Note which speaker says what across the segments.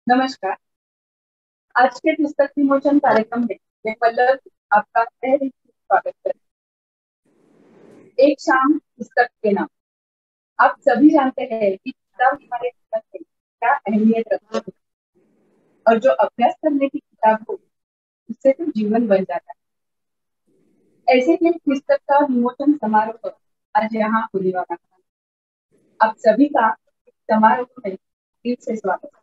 Speaker 1: नमस्कार। आज के पुस्तक विमोचन कार्यक्रम में मैं पल्लव आपका तहे दिल से स्वागत करती हूँ। एक शाम पुस्तक के नाम। आप सभी जानते हैं कि किताब हमारे जीवन में क्या अहमियत रखती है, और जो अभ्यास करने की किताब हो उससे तो जीवन बन जाता है। ऐसे ही एक पुस्तक का विमोचन समारोह आज यहाँ होने वाला है। आप सभी का इस समारोह में दिल से स्वागत है।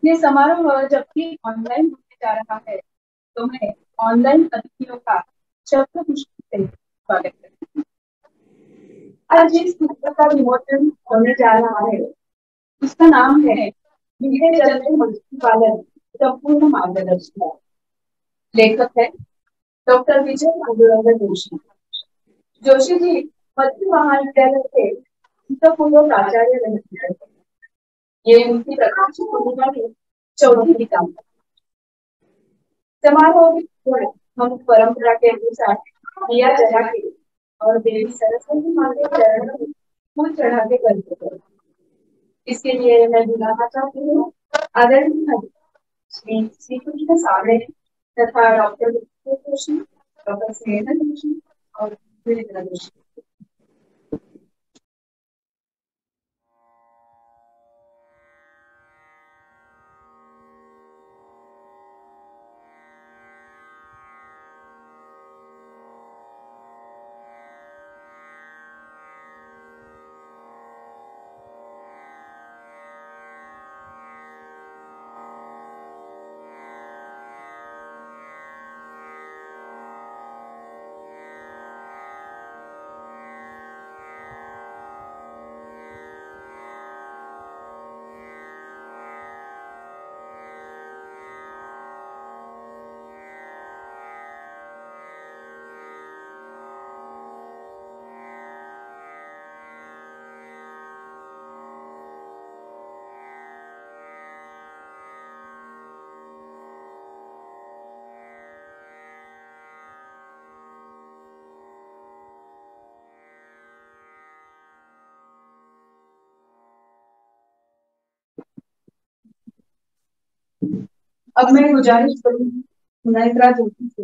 Speaker 1: ये समारोह जबकि ऑनलाइन होने जा रहा है, तो मैं ऑनलाइन अतिथियों का शब्द खुशी से स्वागत करती हूँ। आज जिस पुस्तक का विमोचन होने जा रहा है उसका नाम है मीठे जल में मछली पालन संपूर्ण मार्गदर्शन। लेखक है डॉक्टर विजय पांडुरंग जोशी। जोशी जी मध्य महाविद्यालय के पूर्व प्राचार्य रह चुके हैं। ये उनकी प्रकाशित होने वाली चौथी किताब है। समारोह में हम परंपरा के अनुसार दिया जला के और देवी सरस्वती माँ के चरणों में फूल चढ़ा के करते हैं। इसके लिए मैं बुलाना चाहती हूँ आदरणीय श्री श्री कृष्ण सावरे तथा डॉक्टर जोशी, डॉक्टर स्नेहा जोशी और वीरेंद्र जोशी। अब मैं गुजारिश करूंगी सुमित्रा जोशी से,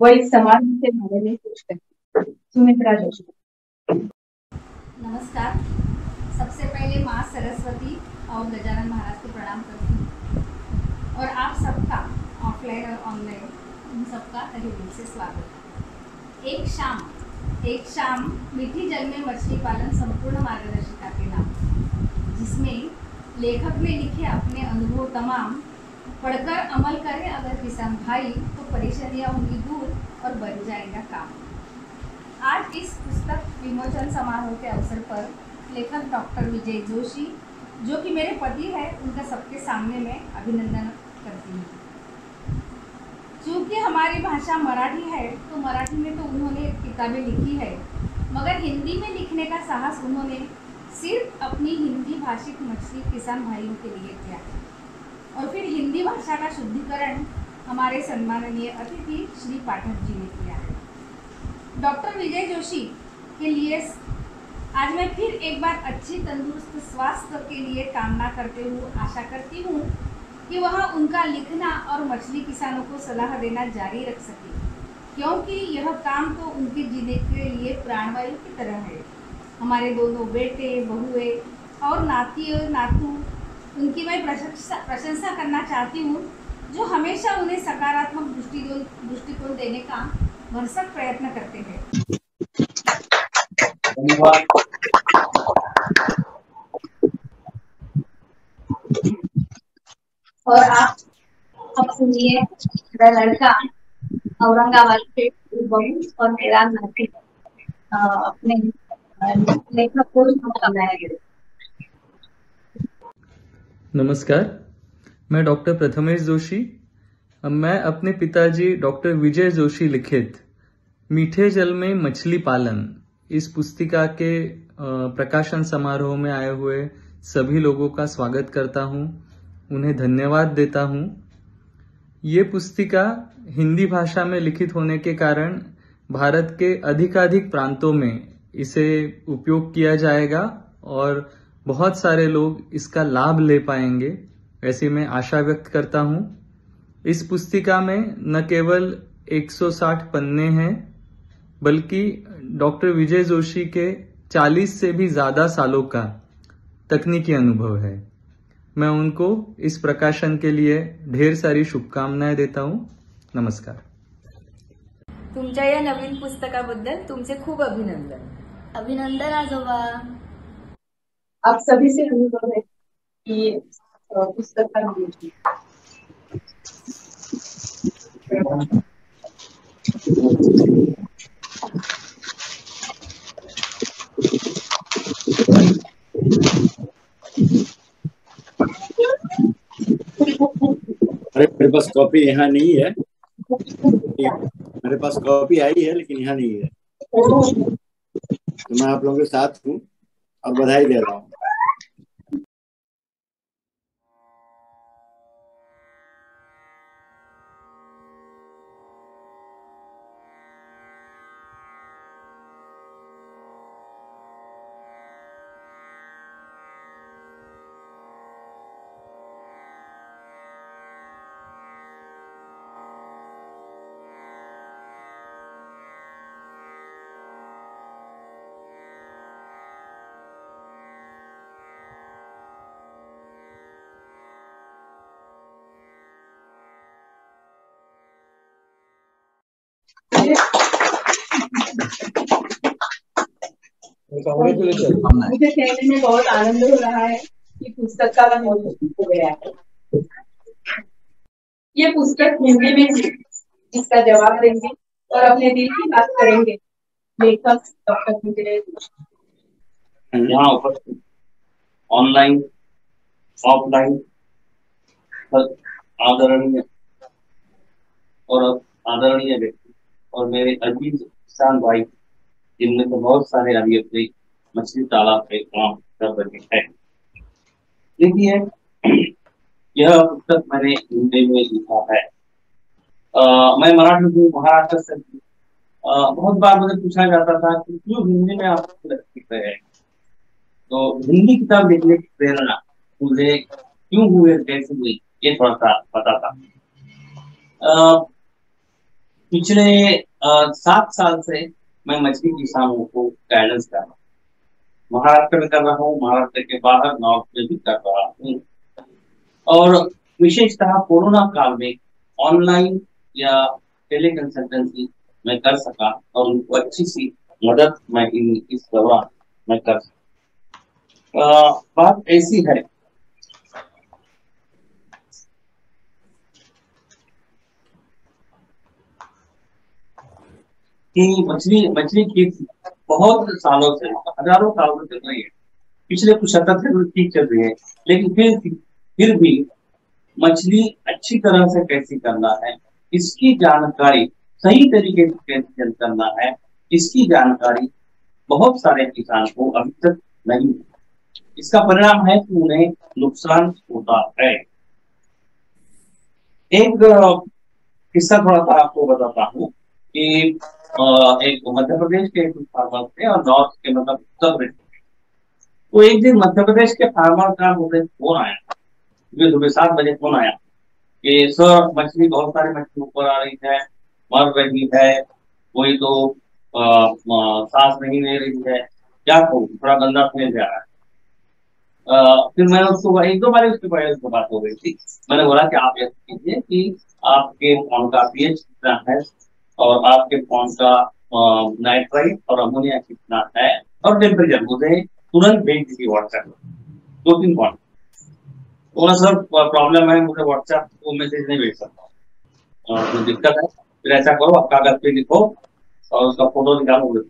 Speaker 1: वो इस समाज के बारे में कुछ कहें। सुमित्रा जोशी।
Speaker 2: नमस्कार। सबसे पहले माँ सरस्वती और गजानन महाराज को प्रणाम करती हूँ और आप सबका ऑफलाइन और ऑनलाइन इन सबका तहे दिल से स्वागत। एक शाम मीठी जल में मछली पालन संपूर्ण मार्गदर्शिका के नाम, जिसमें लेखक ने लिखे अपने अनुभव तमाम पढ़कर अमल करें अगर किसान भाई तो परेशानियाँ होंगी दूर और बन जाएगा काम। आज इस पुस्तक विमोचन समारोह के अवसर पर लेखक डॉक्टर विजय जोशी, जो कि मेरे पति हैं, उनका सबके सामने मैं अभिनंदन करती हूँ। क्योंकि हमारी भाषा मराठी है तो मराठी में तो उन्होंने किताबें लिखी है, मगर हिंदी में लिखने का साहस उन्होंने सिर्फ अपनी हिंदी भाषिक मछली किसान भाइयों के लिए किया है। और फिर हिंदी भाषा का शुद्धिकरण हमारे सम्माननीय अतिथि श्री पाठक जी ने किया है। डॉक्टर विजय जोशी के लिए आज मैं फिर एक बार अच्छी तंदुरुस्त स्वास्थ्य के लिए कामना करते हुए आशा करती हूँ कि वह उनका लिखना और मछली किसानों को सलाह देना जारी रख सके, क्योंकि यह काम तो उनके जीने के लिए प्राणवायु की तरह है। हमारे दोनों बेटे बहुए और नाती और नातू, उनकी मैं प्रशंसा करना चाहती हूँ, जो हमेशा उन्हें सकारात्मक दृष्टिकोण देने का भरसक प्रयत्न करते हैं।
Speaker 1: धन्यवाद। और आप अब सुनिए मेरा लड़का औरंगाबाद के बहू और मेरा नाती अपने लेखक को समझाएंगे।
Speaker 3: नमस्कार, मैं डॉक्टर प्रथमेश जोशी। मैं अपने पिताजी डॉक्टर विजय जोशी लिखित मीठे जल में मछली पालन इस पुस्तिका के प्रकाशन समारोह में आए हुए सभी लोगों का स्वागत करता हूं, उन्हें धन्यवाद देता हूं। ये पुस्तिका हिंदी भाषा में लिखित होने के कारण भारत के अधिकाधिक प्रांतों में इसे उपयोग किया जाएगा और बहुत सारे लोग इसका लाभ ले पाएंगे। ऐसी मैं आशा व्यक्त करता हूं। इस पुस्तिका में न केवल 160 पन्ने हैं, बल्कि डॉक्टर विजय जोशी के 40 से भी ज्यादा सालों का तकनीकी अनुभव है। मैं उनको इस प्रकाशन के लिए ढेर सारी शुभकामनाएं देता हूं। नमस्कार।
Speaker 4: तुमच्या या नवीन पुस्तकाबद्दल तुमचे खूप अभिनंदन।
Speaker 5: अभिनंदन आजोबा।
Speaker 1: आप सभी से अनुरोध है कि पुस्तक का नाम लिखिए।
Speaker 6: अरे मेरे पास कॉपी यहाँ नहीं है, मेरे पास कॉपी आई है लेकिन यहाँ नहीं है, तो मैं आप लोगों के साथ हूँ और बधाई दे रहा हूँ।
Speaker 1: मुझे कहने में बहुत आनंद हो रहा है कि पुस्तक का विमोचन हो गया है। ये पुस्तक हिंदी में है, इसका जवाब देंगे और अपने दिल की बात करेंगे लेखक डॉक्टर विजय जोशी।
Speaker 7: यहाँ उपस्थित ऑनलाइन ऑफलाइन आदरणीय व्यक्ति और मेरे अजीज किसान भाई, जिनमें तो बहुत सारे अभी अपने मछली तालाब पे काम कर रहे हैं। देखिए, यह पुस्तक मैंने हिंदी में लिखा है। मैं मराठी हूँ, महाराष्ट्र से। बहुत बार मुझे पूछा जाता था कि क्यों हिंदी में आप लिख रहे हैं, तो हिंदी किताब लिखने की प्रेरणा मुझे क्यों हुई, कैसे हुई, ये थोड़ा सा पता था। पिछले 7 साल से मैं मछली किसानों को गाइडेंस कर रहा हूँ। महाराष्ट्र में कर रहा हूँ, महाराष्ट्र के बाहर नॉर्थ में भी कर रहा हूँ। और विशेषतः कोरोना काल में ऑनलाइन या टेली कंसल्टेंसी मैं कर सका और उनको अच्छी सी मदद मैं इस दौरान मैं कर सका। बात ऐसी है कि मछली खेती बहुत सालों से, हजारों सालों से चल रही है। पिछले कुछ शतक से ठीक चल रही है, लेकिन फिर भी मछली अच्छी तरह से कैसे करना है, इसकी जानकारी सही तरीके से कैसे करना है, इसकी जानकारी बहुत सारे किसान को अभी तक नहीं। इसका परिणाम है कि उन्हें नुकसान होता है। एक किस्सा थोड़ा सा आपको बताता हूँ कि एक मध्य प्रदेश के फार्मर थे और नॉर्थ के मतलब उत्तर प्रदेश। तो एक दिन मध्य प्रदेश के फार्मर का मुझे फोन आया, सुबह 7 बजे फोन आया कि सर मछली, बहुत सारी मछली ऊपर आ रही है, मर रही है, कोई तो सांस नहीं ले रही है, क्या करूं, थोड़ा गंदा स्मेल जा रहा है। फिर मैंने उसको 1-2 बार उसके बारे में बात हो गई थी। मैंने बोला कि आप ऐसा कीजिए कि आपके फोन का पीएच कितना है और आपके फोन का नाइट्राइट और अमोनिया कितना है और टेम्परेचर मुझे तुरंत भेज दीजिए व्हाट्सएप पर। 2-3 पॉइंट। तो सर प्रॉब्लम है, मुझे व्हाट्सएप को मैसेज नहीं भेज सकता, तो दिक्कत है। फिर ऐसा करो, आप कागज पे लिखो और उसका फोटो निकालो।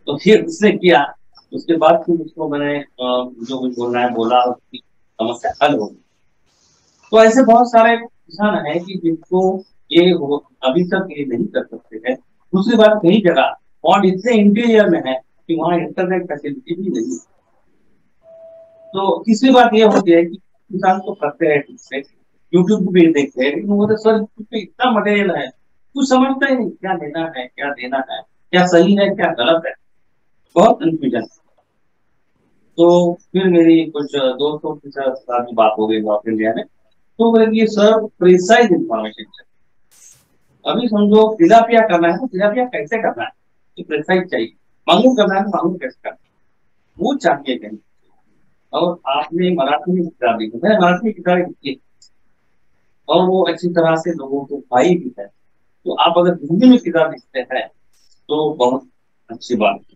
Speaker 7: तो फिर उसने किया। उसके बाद फिर उसको मैंने जो कुछ बोलना है बोला, उसकी समस्या हल हो गई। तो ऐसे बहुत सारे किसान हैं कि जिनको ये अभी तक ये नहीं कर सकते हैं। दूसरी बात, कई जगह पॉइंट इतने इंटीरियर में है कि वहाँ इंटरनेट फैसिलिटी भी नहीं। तो तीसरी बात ये होती है कि किसान तो करते हैं ठीक से, यूट्यूब भी देखते हैं, लेकिन वो तो सर इतना मटेरियल है, कुछ समझता ही नहीं क्या लेना है, क्या देना है, क्या सही है, क्या गलत है, बहुत कंफ्यूजन। तो फिर मेरी कुछ दोस्तों के साथ भी बात हो गई नॉर्थ इंडिया में, तो बोले कि सर प्रिसाइज इंफॉर्मेशन चाहिए। अभी समझो तिलापिया करना है तो तिलापिया कैसे करना है, तो प्रिसाइज चाहिए। मांगूर करना है तो मांगूर कैसे करना है, वो चाहिए कहीं। और आपने मराठी में किताब लिखी, मैंने मराठी में किताब लिखी है, और वो अच्छी तरह से लोगों को भाई भी है। तो आप अगर हिंदी में किताब लिखते हैं तो बहुत अच्छी बात है।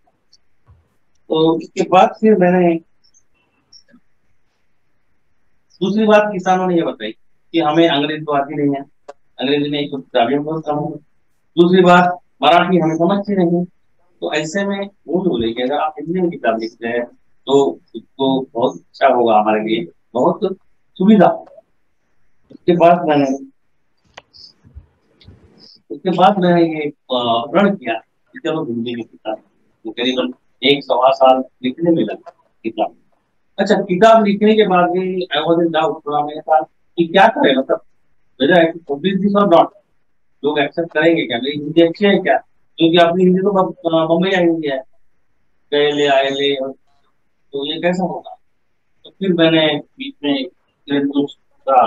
Speaker 7: तो इसके बाद फिर मैंने दूसरी बात किसानों ने ये बताई कि हमें अंग्रेजी तो आती नहीं है, अंग्रेजी में एक तो किताबें बहुत कम है, दूसरी बात मराठी हमें समझती नहीं है। तो ऐसे में वो बोले कि अगर आप हिंदी में किताब लिखते हैं तो उसको बहुत अच्छा होगा, हमारे लिए बहुत सुविधा होगा। उसके बाद मैंने ये प्रण किया कि चलो हिंदी में किताब, तो करीबन 1 सवा साल लिखने में लगा किताब। अच्छा, किताब लिखने के बाद भी आई वॉज इन डाउट थोड़ा मेरे साथ कि क्या करें, मतलब वजह है कि पब्लिश दिस और नॉट, लोग एक्सेप्ट करेंगे क्या, मेरी हिंदी अच्छी है क्या, क्योंकि अपनी हिंदी तो बम्बई आई हिंदी है, गए ले आए ले, तो ये कैसा होगा। तो फिर मैंने बीच में एक दोस्त था,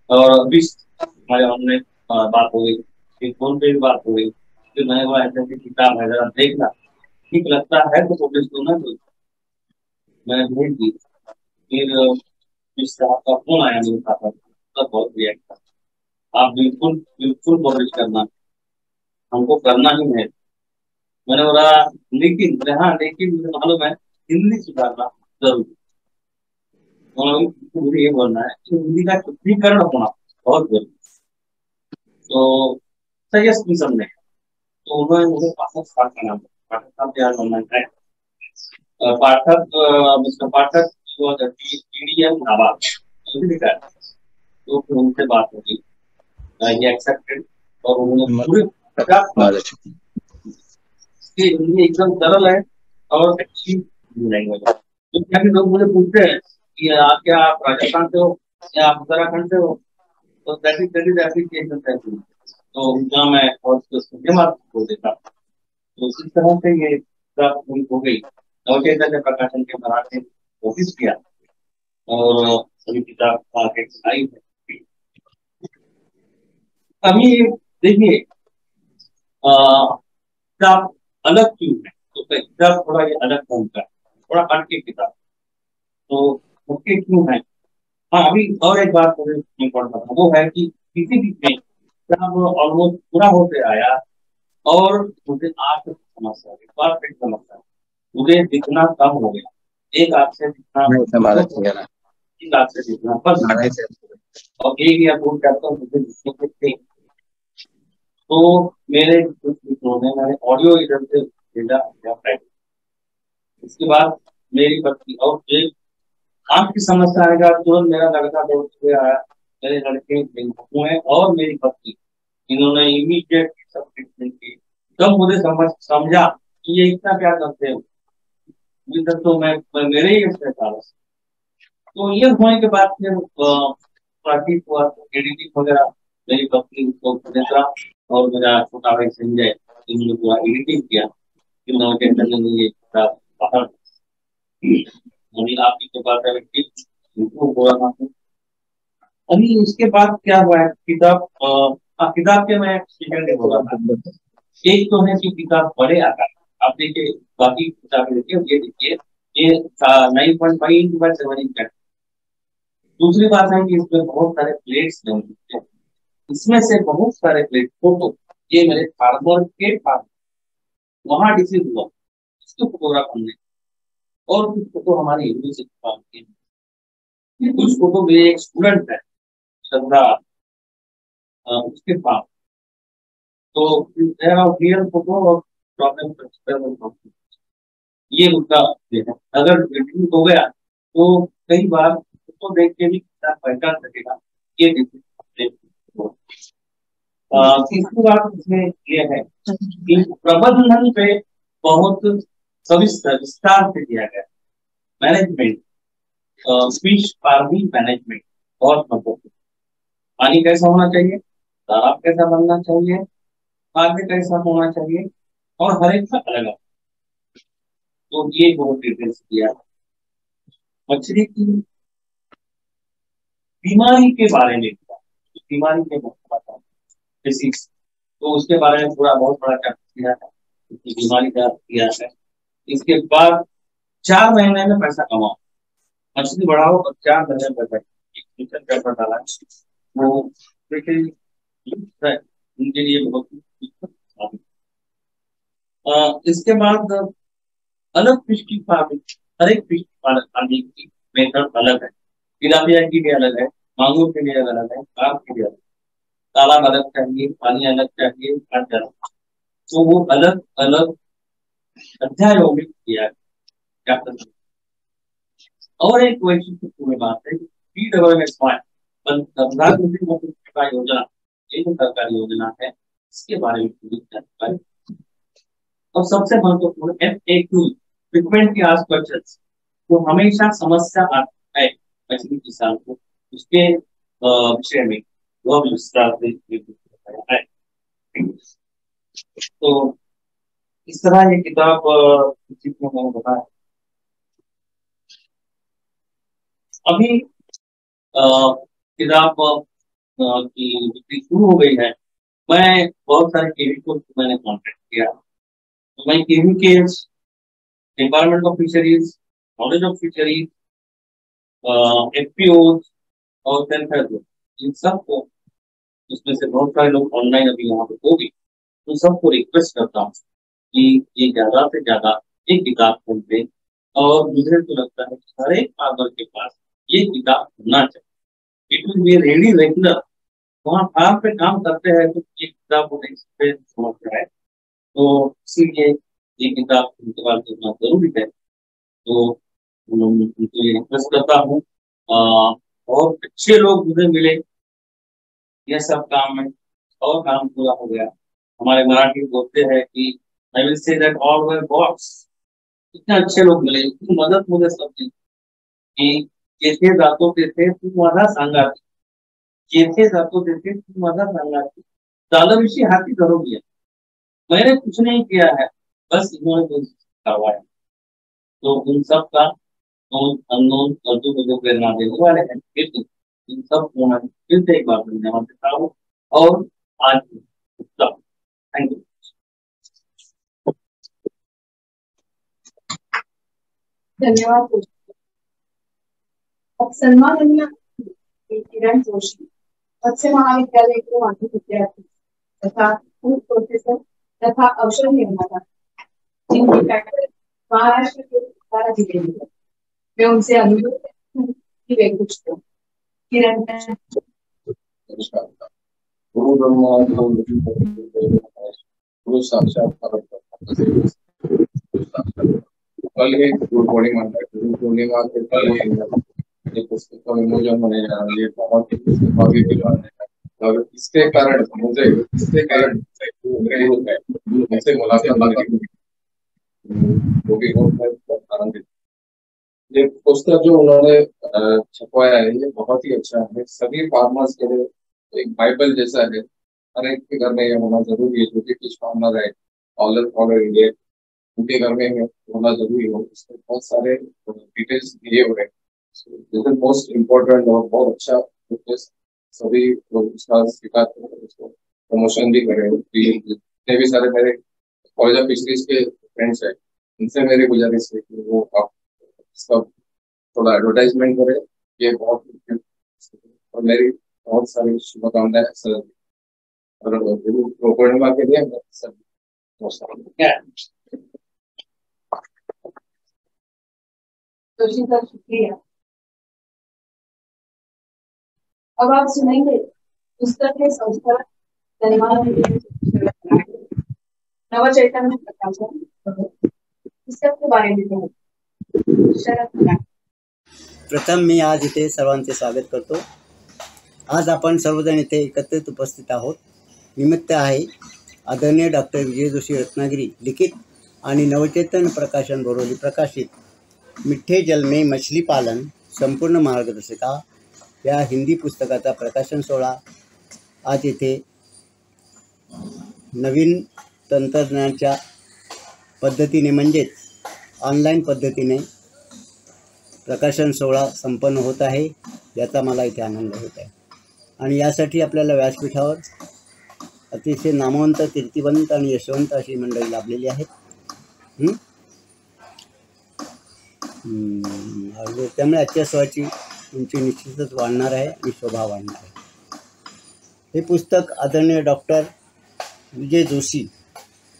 Speaker 7: और बीच हमारे हमने बात हो गई, फिर फोन पे भी बात हो गई। फिर मैंने बोला ऐसे ऐसी किताब है, जरा देखना, ठीक लगता है तो पब्लिश दो ना, तो मैंने भेज दी। फिर जिस साहब का फोन आया मेरे पास, तब बहुत रिएक्ट था, आप बिल्कुल बिल्कुल पब्लिश करना, हमको करना ही है। मैंने बोला लेकिन, हाँ लेकिन मुझे मालूम है हिंदी सुधारना जरूरी, और मुझे ये बोलना है कि हिंदी का शुद्धिकरण होना बहुत जरूरी। तो सजेस्ट भी सबने, तो उन्होंने मुझे पाठक साहब का नाम दिया, पाठक साहब यार बनना है। पाठक, मिस्टर पाठक पीडीएम नाबाद लिखा है। तो फिर उनसे बात होगी, ये एक्सेप्टेड, और उन्होंने पूरे 50 कि हिंदी एकदम सरल है और अच्छी लैंग्वेज है। तो क्या कि लोग मुझे पूछते हैं कि आप क्या, आप राजस्थान से हो या आप उत्तराखंड से हो, तो दैट इज एप्लीकेशन है। तो उनका मैं और उसके बाद बोल देता हूँ। तो इस तरह से ये किताब पूरी हो गई। नवचैतन्य प्रकाशन के मराठी कोशिश किया, और अभी किताब आगे आई है। अभी देखिए किताब अलग क्यों है, तो किताब थोड़ा ये अलग ढंग का है, थोड़ा हटके किताब, तो हटके क्यों है। हाँ, अभी और एक बात मुझे इम्पोर्टेंट बताना, वो है कि किसी भी में किताब ऑलमोस्ट पूरा होते आया, और मुझे आंख की समस्या है, परफेक्ट समस्या है, मुझे दिखना कम हो गया, एक आंख से दिखना, एक आंख से दिखना बस, और एक या दो चैप्टर मुझे दिखने के थे। तो मेरे कुछ मित्रों ने, मैंने ऑडियो इधर से भेजा या प्रैक्टिस, इसके बाद मेरी पत्नी, और एक आंख की समस्या आएगा तुरंत मेरा लड़का दौड़ के आया, मेरे लड़के हैं और मेरी पत्नी, इन्होंने इमीडिएट सब ट्रीटमेंट की। तब मुझे समझा कि ये इतना क्या करते हो, अभी तक तो मैं मेरे ही इसमें था बस। तो ये होने के बाद फिर प्राकृतिक हुआ, एडिटिंग वगैरह मेरी पत्नी को नेत्रा और मेरा छोटा भाई संजय, इन्होंने पूरा एडिटिंग किया। फिर नवचैतन्य ने ये किताब बाहर, अभी आपकी कृपा से इम्प्रूव हो रहा था। अभी उसके बाद क्या हुआ है, किताब किताब के मैं सेकंड हो रहा था। एक तो है कि किताब बड़े आकार, आप देखिए बाकी किताबें देखिए, ये देखिए ये 9.5 इंच बाय 7 इंच। दूसरी बात है कि इसमें बहुत सारे प्लेट्स हैं, इसमें से बहुत सारे प्लेट फोटो, ये मेरे फार्मर के फार्म वहां डिसीज हुआ, इसको फोटोग्राफ हमने, और कुछ फोटो हमारी यूनिवर्सिटी काम की, कुछ फोटो मेरे एक स्टूडेंट है श्रद्धा, उसके पास। तो रियल फोटो और प्रॉब्लम, ये उसका ये है। अगर रिड्यूस हो गया तो कई बार उसको देख के भी किसान पहचान सकेगा ये डिसीज। तीसरी बात इसमें ये है कि प्रबंधन पे बहुत सविस्तर विस्तार से दिया गया, मैनेजमेंट, फिश फार्मिंग मैनेजमेंट बहुत महत्वपूर्ण, पानी कैसा होना चाहिए, तालाब कैसा बनना चाहिए, खाद्य कैसा होना चाहिए, और हर एक का अलग अलग, तो ये बहुत डिटेल्स दिया। मछली की बीमारी के बारे में लिखा, बीमारी के बारे में डिसीज, तो उसके बारे में थोड़ा बहुत बड़ा चैप्टर किया है, उसकी बीमारी का किया है। इसके बाद 4 महीने में पैसा कमाओ, मछली बढ़ाओ और 4 महीने में पैसा, एक चैप्टर डाला है वो देखिए उनके लिए बहुत इसके बाद अलग फिश की फार्मिंग, हर एक फिश पालने की मेथड अलग है। तिलापिया के लिए अलग है, मांगुर के लिए अलग है, कार्प के लिए अलग, तालाब अलग चाहिए, पानी अलग चाहिए, हर जगह, तो वो अलग अलग अध्यायों में किया है क्या करना। और एक वैशिष्ट्य बात है, PWS प्रधानमंत्री मत्स्य विकास योजना, ये जो सरकारी योजना है इसके बारे में पूरी जानकारी। और सबसे महत्वपूर्ण FAQ, फ्रीक्वेंट की आस्क्ड क्वेश्चंस, तो हमेशा समस्या आता है मछली किसान को, उसके विषय में वह विस्तार से है। तो इस तरह ये किताब मैंने बताया। अभी किताब की बिक्री शुरू हो गई है। मैं बहुत सारे केवी को मैंने कॉन्टेक्ट किया, तो मैं केवी के department of fisheries, knowledge of fisheries, FPO और सेल्फ, इन सबको, उसमें से बहुत सारे लोग ऑनलाइन अभी यहाँ पे होगी, तो सबको रिक्वेस्ट करता हूँ कि ये ज्यादा से ज्यादा एक किताब खरीदे। और मुझे तो लगता है कि हर एक फार्मर के पास ये किताब होना चाहिए। It will be ready regular, वहाँ फार्म पे काम करते हैं तो ये किताब को नहीं समझ रहा है, तो इसीलिए ये किताब उनके पास होना जरूरी है। तो उनको ये रिक्वेस्ट करता हूँ। और अच्छे लोग मुझे मिले यह सब काम में, और काम पूरा हो गया। हमारे मराठी बोलते हैं कि I will say that all were boss, इतने अच्छे लोग मिले, इतनी मदद मुझे सब दी की येथे जातो तेथे तू माझा सांगाती, येथे जातो तेथे तू माझा सांगाती, चालविषयी हाथी धरो दिया। मैंने कुछ नहीं किया है, बस इन्होंने मुझे करवाया। तो उन सब का नोन अननोन और जो मुझे प्रेरणा देने वाले हैं, फिर इन सब को मैं फिर से एक बार धन्यवाद देता हूँ। और आज थैंक यू।
Speaker 1: धन्यवाद। अब सम्माननीय किरण जोशी, मत्स्य महाविद्यालय के माजी विद्यार्थी तथा फूड प्रोसेसर तथा औषध निर्माता, जिनकी फैक्ट्री महाराष्ट्र के 12 जिले में है, मैं उनसे अनुरोध करती हूँ कि वे कुछ करें। किरण,
Speaker 8: गुरु ब्रह्मा गुरु साक्षात कल ही गुरु पूर्णिमा है। गुरु पूर्णिमा के कल ये पुस्तक का विमोचन होने जा रहा है। ये बहुत ही भाग्य की बात है। और इसके कारण मुझे मुझसे मुलाकात मिली, वो भी बहुत आनंदित। ये पुस्तक जो उन्होंने छपवाया है ये बहुत ही अच्छा है। सभी फार्मर्स के लिए एक बाइबल जैसा है। हर एक के घर में ये होना जरूरी है, जो कि कुछ फार्मर है ऑल ओवर इंडिया, उनके घर में होना जरूरी हो। इसमें बहुत सारे डिटेल्स दिए हुए हैं। दिस इज मोस्ट इम्पोर्टेंट और बहुत अच्छा डिटेल्स। सभी लोग उसका स्वीकार करें, उसको प्रमोशन भी करें। जितने भी सारे मेरे कॉलेज ऑफ फिशरीज के फ्रेंड्स हैं, उनसे मेरी गुजारिश है कि वो आप इसका थोड़ा एडवर्टाइजमेंट करें। ये बहुत, और मेरी बहुत सारी शुभकामनाएं सर, और पूर्णिमा के लिए सर
Speaker 1: जोशी सर, शुक्रिया। अब आप सुनेंगे पुस्तक के संस्करण नवचैतन्य प्रकाशन, पुस्तक के बारे में शरद।
Speaker 9: प्रथम मी आज इथे सर्वांचे स्वागत करतो। आज आपण सर्वजण इथे एकत्रित उपस्थित आहोत। निमित्त आहे आदरणीय डॉक्टर विजय जोशी रत्नागिरी लिखित आणि नवचैतन्य प्रकाशन बोरोली प्रकाशित मीठे जल में मछली पालन संपूर्ण मार्गदर्शिका या हिंदी पुस्तकाचा प्रकाशन सोहळा आज इथे नवीन तंत्रज्ञानाच्या पद्धतीने म्हणजेच ऑनलाईन पद्धतीने प्रकाशन सोहळा संपन्न होत आहे, याचा मला इथे आनंद होत आहे. आणि यासाठी आपल्याला व्यासपीठावर अतिशय नामवंत, कीर्तिवंत आणि यशवंत अशी मंडळी लाभलेली आहेत. त्यामुळे आजच्या सोहळ्याची उंची निश्चितच वाढणार आहे आणि शोभा वाढणार आहे. हे पुस्तक आदरणीय डॉक्टर विजय जोशी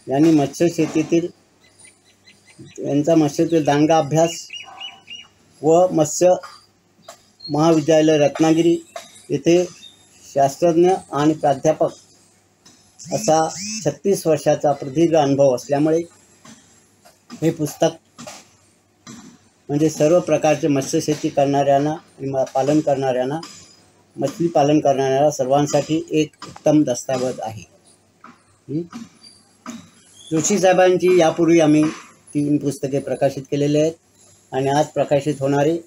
Speaker 9: यांनी मत्स्यशेतीतील दांडगा अभ्यास व मत्स्य महाविद्यालय रत्नागिरी येथे शास्त्रज्ञ आणि प्राध्यापक असा 36 वर्षाचा प्रदीर्घ अनुभव असल्यामुळे हे पुस्तक म्हणजे सर्व प्रकारचे मत्स्यशेती करणाऱ्यांना आणि मछली पालन करणाऱ्या सर्वांसाठी एक उत्तम दस्तावेज आहे. जोशी साहेबांची यापूर्वी आम्ही 3 पुस्तके प्रकाशित केलेले आहेत आणि आज प्रकाशित होणारे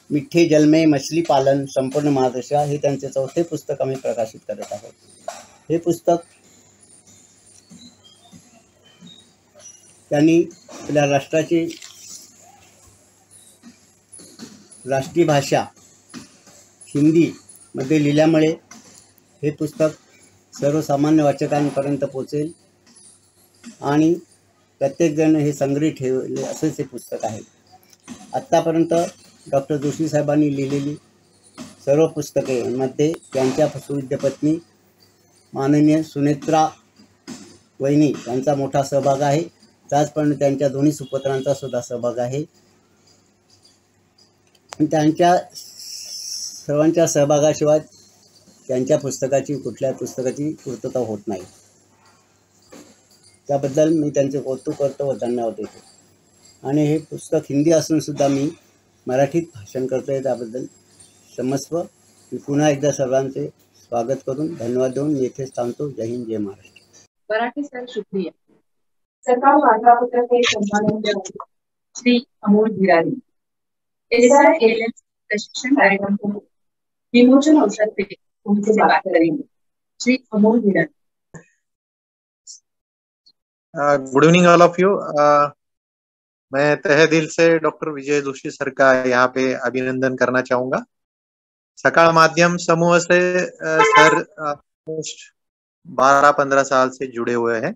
Speaker 9: मिठे जल में मछली पालन संपूर्ण महादशा हे त्यांचे 4थे पुस्तक आम्ही प्रकाशित करत आहोत. हे पुस्तक त्यांनी आपल्या राष्ट्राची राष्ट्रीय भाषा हिंदीमध्ये लिहिल्यामुळे हे पुस्तक सर्वसामान्य वाचकांपर्यंत पोचेल आणि प्रत्येकजण हे संग्रहित ठेवले असेच हे पुस्तक आहे. आत्तापर्यंत डॉक्टर जोशी साहेबांनी लिहिलेली सर्व पुस्तकेमध्ये त्यांच्या सुविद्य पत्नी माननीय सुनेत्रा वहिनी यांचा मोठा सहभाग आहे. त्याचप्रमाणे त्यांच्या दोन्ही सुपुत्रांचा सुद्धा सहभाग आहे. त्यांच्या सर्वांच्या सहभागाशिवाय त्यांच्या कुठल्या पुस्तकाची पूर्तता होत नाही. त्याबद्दल मी त्यांचे कौतुक करतो व धन्यवाद देतो. आणि हे पुस्तक हिंदी असून सुद्धा मी मराठीत भाषण करतो आहे, त्याबद्दल क्षमस्व. मी पुन्हा एकदा सर्वांचे स्वागत करून धन्यवाद देऊन मी येथेच थांबतो. जय हिंद, जय महाराष्ट्र.
Speaker 1: मराठी सर शुक्रिया. सकाळ वार्तापत्र के संपादक श्री अमोल भिरारी, SILS प्रशिक्षण कार्यक्रम को विमोचन अवसर पे उनसे बात करेंगे. Shri Amol Bhirari.
Speaker 10: Good evening all of you. मैं तहे दिल से डॉक्टर विजय जोशी सर का यहाँ पे अभिनंदन करना चाहूंगा. सकाळ माध्यम समूह से सर 12-15 साल से जुड़े हुए हैं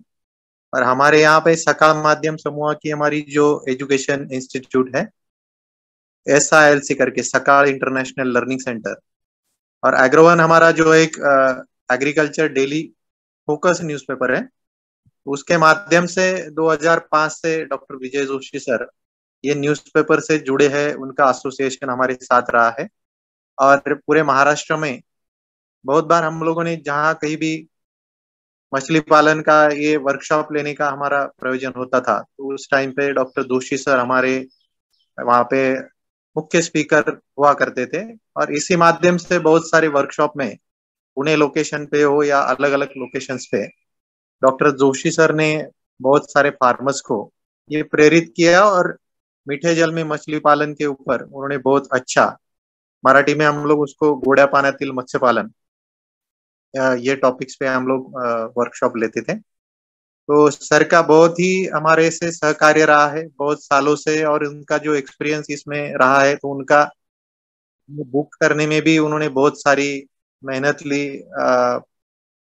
Speaker 10: और हमारे यहाँ पे सकाळ माध्यम समूह की हमारी जो एजुकेशन इंस्टीट्यूट है SILC करके सकाळ इंटरनेशनल लर्निंग सेंटर, और एग्रोवन हमारा जो एक एग्रीकल्चर डेली फोकस न्यूज़पेपर है, उसके माध्यम से 2005 से डॉक्टर विजय जोशी सर ये न्यूज़पेपर से जुड़े हैं. उनका एसोसिएशन हमारे साथ रहा है और पूरे महाराष्ट्र में बहुत बार हम लोगों ने जहाँ कहीं भी मछली पालन का ये वर्कशॉप लेने का हमारा प्रयोजन होता था, तो उस टाइम पे डॉक्टर जोशी सर हमारे वहाँ पे मुख्य स्पीकर हुआ करते थे. और इसी माध्यम से बहुत सारे वर्कशॉप में पुणे लोकेशन पे हो या अलग अलग लोकेशंस पे डॉक्टर जोशी सर ने बहुत सारे फार्मर्स को ये प्रेरित किया और मीठे जल में मछली पालन के ऊपर उन्होंने बहुत अच्छा, मराठी में हम लोग उसको गोड्या पाण्यातील मत्स्य पालन, ये टॉपिक्स पे हम लोग वर्कशॉप लेते थे. तो सर का बहुत ही हमारे से सहकार्य रहा है बहुत सालों से, और उनका जो एक्सपीरियंस इसमें रहा है, तो उनका बुक करने में भी उन्होंने बहुत सारी मेहनत ली.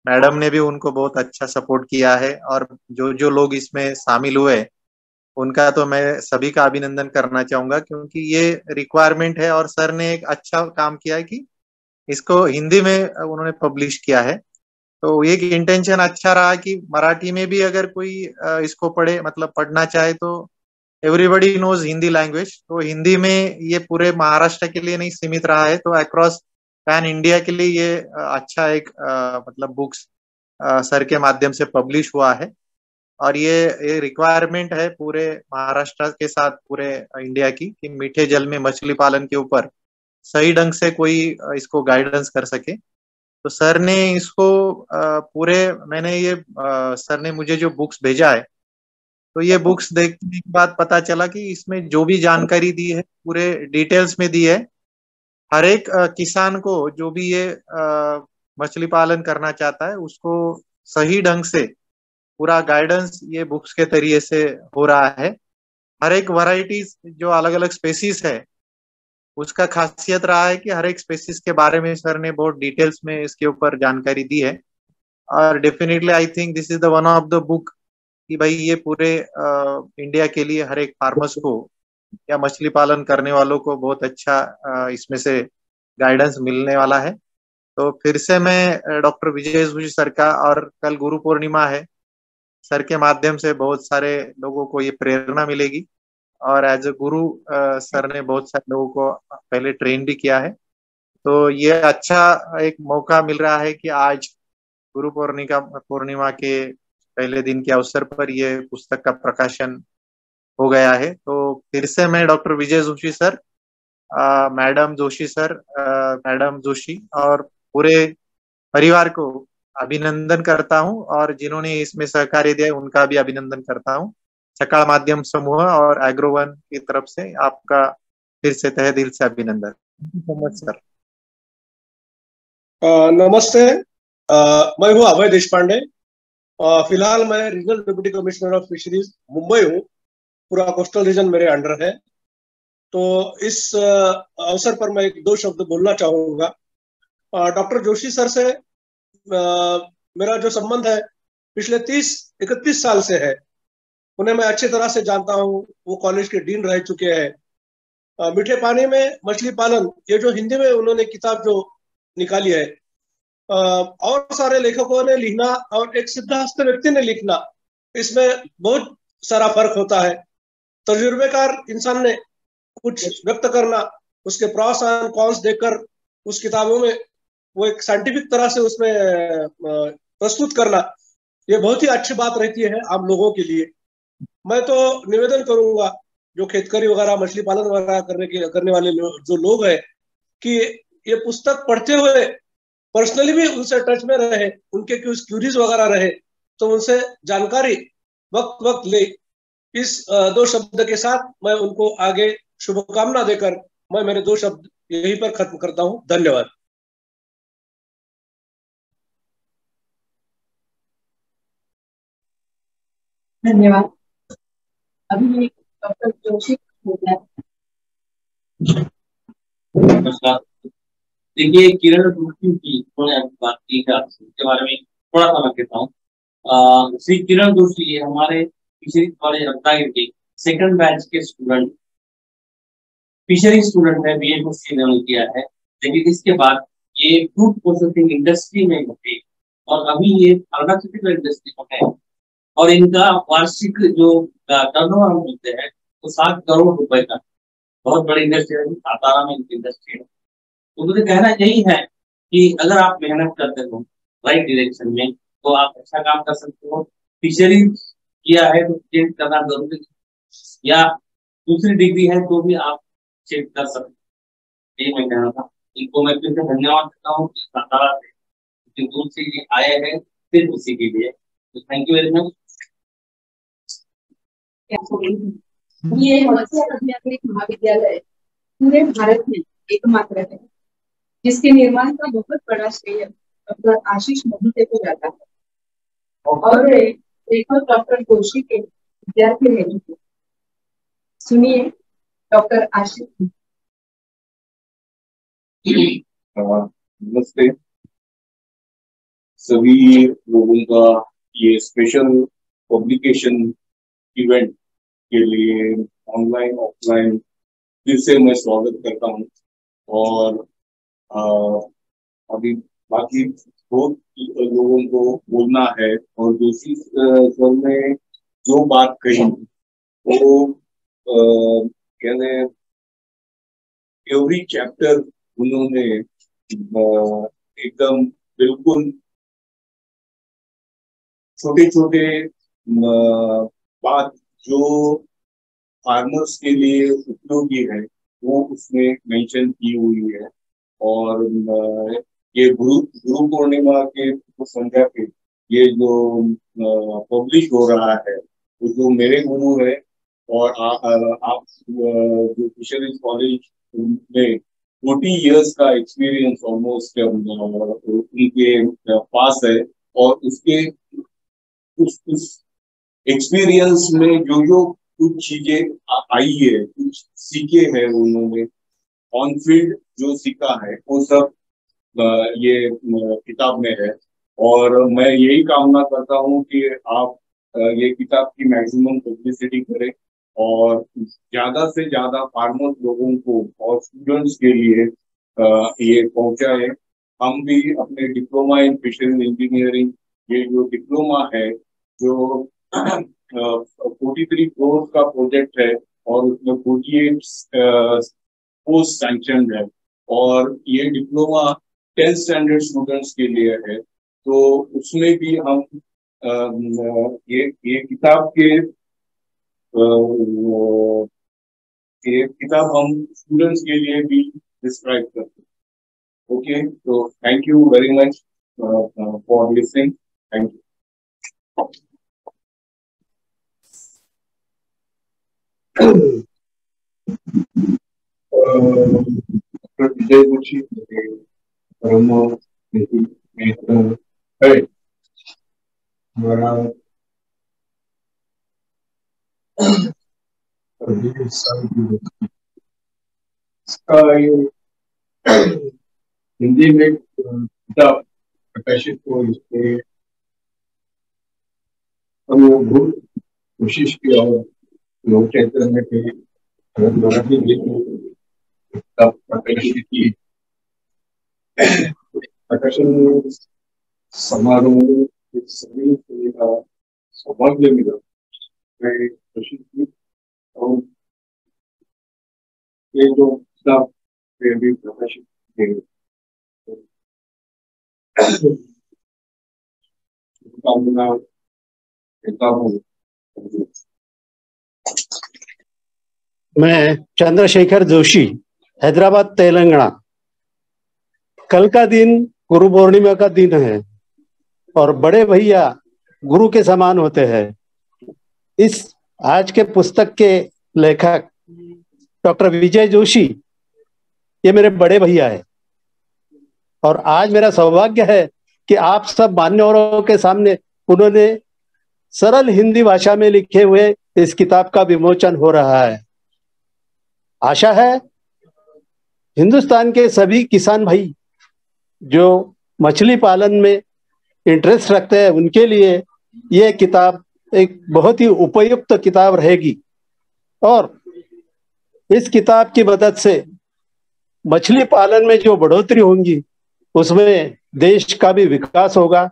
Speaker 10: मैडम ने भी उनको बहुत अच्छा सपोर्ट किया है और जो जो लोग इसमें शामिल हुए उनका तो मैं सभी का अभिनंदन करना चाहूंगा, क्योंकि ये रिक्वायरमेंट है और सर ने एक अच्छा काम किया है कि इसको हिंदी में उन्होंने पब्लिश किया है. तो एक इंटेंशन अच्छा रहा कि मराठी में भी अगर कोई इसको पढ़े, मतलब पढ़ना चाहे, तो एवरीबडी नोज हिंदी लैंग्वेज, तो हिंदी में ये पूरे महाराष्ट्र के लिए नहीं सीमित रहा है, तो अक्रॉस पैन इंडिया के लिए ये अच्छा एक मतलब बुक्स सर के माध्यम से पब्लिश हुआ है. और ये रिक्वायरमेंट है पूरे महाराष्ट्र के साथ पूरे इंडिया की कि मीठे जल में मछली पालन के ऊपर सही ढंग से कोई इसको गाइडेंस कर सके. तो सर ने इसको मैंने ये सर ने मुझे जो बुक्स भेजा है, तो ये बुक्स देखने के बाद पता चला कि इसमें जो भी जानकारी दी है पूरे डिटेल्स में दी है. हर एक किसान को जो भी ये मछली पालन करना चाहता है उसको सही ढंग से पूरा गाइडेंस ये बुक्स के जरिए से हो रहा है. हर एक वैरायटीज जो अलग अलग स्पेसीज है उसका खासियत रहा है कि हर एक स्पेसिस के बारे में सर ने बहुत डिटेल्स में इसके ऊपर जानकारी दी है। और definitely I think this is the one of the book कि भाई ये पूरे इंडिया के लिए हर एक फार्मर्स को या मछली पालन करने वालों को बहुत अच्छा इसमें से गाइडेंस मिलने वाला है। तो फिर से मैं डॉक्टर विजय जोशी सर का, और कल गुरु पूर्णिमा है, सर के माध्यम से बहुत सारे लोगों को ये प्रेरणा मिलेगी। और एज ए गुरु सर ने बहुत सारे लोगों को पहले ट्रेन भी किया है। तो ये अच्छा एक मौका मिल रहा है कि आज गुरु पूर्णिमा के पहले दिन के अवसर पर ये पुस्तक का प्रकाशन हो गया है। तो फिर से मैं doctor Vijay Joshi sir, madam Joshi sir, madam Joshi और पूरे परिवार को अभिनंदन करता हूं, और जिन्होंने इसमें सहकार्य दिया उनका भी अभिनंदन करता हूं। सकाल माध्यम समूह और एग्रोवन की तरफ से आपका फिर से तहे दिल से अभिनंदन। सर
Speaker 11: नमस्ते, मैं हूँ अभय देशपांडे। फिलहाल मैं regional deputy commissioner of fisheries Mumbai हूँ। पूरा कोस्टल रीजन मेरे अंडर है। तो इस अवसर पर मैं एक दो शब्द बोलना चाहूंगा। डॉक्टर जोशी सर से मेरा जो संबंध है पिछले 30-31 साल से है। उन्हें मैं अच्छी तरह से जानता हूँ। वो कॉलेज के डीन रह चुके हैं। मीठे पानी में मछली पालन, ये जो हिंदी में उन्होंने किताब जो निकाली है, और सारे लेखकों ने लिखना और एक सिद्धहस्त व्यक्ति ने लिखना, इसमें बहुत सारा फर्क होता है। तजुर्बेकार इंसान ने कुछ व्यक्त करना, उसके प्रॉस एंड कॉन्स देखकर उस किताबों में वो एक साइंटिफिक तरह से उसमें प्रस्तुत करना, ये बहुत ही अच्छी बात रहती है आम लोगों के लिए। मैं तो निवेदन करूंगा जो खेतकरी वगैरह मछली पालन वगैरह करने वाले जो लोग हैं कि ये पुस्तक पढ़ते हुए पर्सनली भी उनसे टच में रहे, उनके कुछ क्यूरीज वगैरह रहे तो उनसे जानकारी वक्त वक्त ले। इस दो शब्द के साथ मैं उनको आगे शुभकामना देकर मैं मेरे दो शब्द यहीं पर खत्म करता हूँ। धन्यवाद।
Speaker 1: धन्यवाद। अभी डॉक्टर जोशी बोलना है।
Speaker 7: नमस्कार। देखिए, किरण जोशी की उन्होंने अभी बात की है, उसके बारे में थोड़ा सा मैं कहता हूँ। श्री किरण जोशी ये हमारे फिशरीज कॉलेज रत्नागिरी के सेकंड बैच के स्टूडेंट, फिशरी स्टूडेंट है, बीएफएससी इन्होंने किया है। लेकिन इसके बाद ये फूड प्रोसेसिंग इंडस्ट्री में घटे और अभी ये फार्मास्यूटिकल इंडस्ट्री में है। और इनका वार्षिक जो टर्नओवर मिलते हैं वो 7 करोड़ रुपए का, बहुत बड़ी इंडस्ट्री है, सातारा में इनकी इंडस्ट्री है। तो मुझे कहना यही है कि अगर आप मेहनत करते हो राइट डायरेक्शन में तो आप अच्छा काम कर सकते हो। फिशरी किया है तो चेंज करना जरूरी है, या दूसरी डिग्री है तो भी आप चेंज कर सकते हो। यही मैं कहना था। इनको मैं फिर से धन्यवाद देता हूँ कि सातारा से दूर से ये आए हैं सिर्फ उसी के लिए। तो थैंक यू वेरी मच।
Speaker 1: ये मत्स्य अभियांत्रिक महाविद्यालय पूरे भारत में एकमात्र है जिसके निर्माण का बहुत बड़ा श्रेय डॉक्टर आशीष मोहिते को जाता है और वे लेखक डॉक्टर जोशी के विद्यार्थी रह चुके। सुनिए डॉक्टर आशीष।
Speaker 8: नमस्ते सभी लोगों का ये स्पेशल पब्लिकेशन इवेंट के लिए ऑनलाइन ऑफलाइन फिर से मैं स्वागत करता हूँ। और अभी बाकी बहुत लोगों को बोलना है, और जोशी सर ने जो बात कही वो कहने एवरी चैप्टर उन्होंने एकदम बिल्कुल छोटे छोटे बात जो फार्मर्स के लिए उपयोगी है वो उसमें मेंशन की हुई है। और ये गुरु पूर्णिमा के संध्या पे ये जो पब्लिश हो रहा है वो जो मेरे गुरु है और आप जो फिशरीज कॉलेज में 40 इयर्स का एक्सपीरियंस ऑलमोस्ट उनके पास है, और उसके उस एक्सपीरियंस में जो कुछ चीजें आई है, कुछ सीखे हैं उन्होंने,
Speaker 12: ऑन फील्ड जो सीखा है वो सब ये किताब में है। और मैं यही कामना करता हूँ कि आप ये किताब की मैक्सिमम पब्लिसिटी करें और ज्यादा से ज्यादा फार्मर्स लोगों को और स्टूडेंट्स के लिए ये पहुंचाए। हम भी अपने डिप्लोमा इन फिशरीज इंजीनियरिंग, ये जो डिप्लोमा है जो 43 करोड़ का प्रोजेक्ट है और उसमें 48 पोस्ट सैंक्शन है और ये डिप्लोमा 10th स्टैंडर्ड स्टूडेंट्स के लिए है, तो उसमें भी हम ये किताब के ये किताब हम स्टूडेंट्स के लिए भी डिस्क्राइब करते हैं। ओके, तो thank you very much for listening. Thank you.
Speaker 8: Vijay Joshi परम मित्र है हमारा। इसका ये हिंदी में किताब प्रकाशित हो, इसके हम बहुत कोशिश की और लोक चैतन्य के मराठी किताब प्रकाशित की। प्रकाशन समारोह सभी का सौभाग्य मिला। मैं कोशिश की और ये जो किताब भी प्रकाशित की कामना करता हूँ।
Speaker 11: मैं चंद्रशेखर जोशी, हैदराबाद तेलंगाना। कल का दिन गुरु पूर्णिमा का दिन है और बड़े भैया गुरु के समान होते हैं। इस आज के पुस्तक के लेखक डॉक्टर विजय जोशी ये मेरे बड़े भैया है और आज मेरा सौभाग्य है कि आप सब मान्यवरों के सामने उन्होंने सरल हिंदी भाषा में लिखे हुए इस किताब का विमोचन हो रहा है। आशा है हिंदुस्तान के सभी किसान भाई जो मछली पालन में इंटरेस्ट रखते हैं उनके लिए ये किताब एक बहुत ही उपयुक्त किताब रहेगी और इस किताब की मदद से मछली पालन में जो बढ़ोतरी होंगी उसमें देश का भी विकास होगा।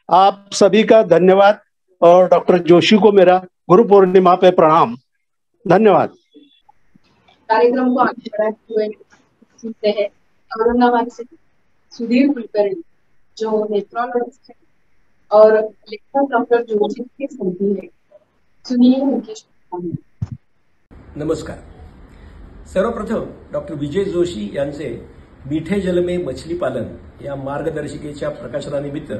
Speaker 11: आप सभी का धन्यवाद और डॉक्टर जोशी को मेरा गुरु पूर्णिमा पे प्रणाम। धन्यवाद।
Speaker 1: कार्यक्रम को आगे बढ़ाते हुए सुनते हैं औरंगाबाद से सुधीर कुलकर्णी जो नेफ्रोलॉजिस्ट है और लेखक डॉक्टर जोशी के संधि है। सुनिए उनकी शुभकामनाएं।
Speaker 13: नमस्कार। सर्वप्रथम डॉक्टर विजय जोशी यांचे मीठे जल में मछली पालन या मार्गदर्शिकेच्या प्रकाशनानिमित्त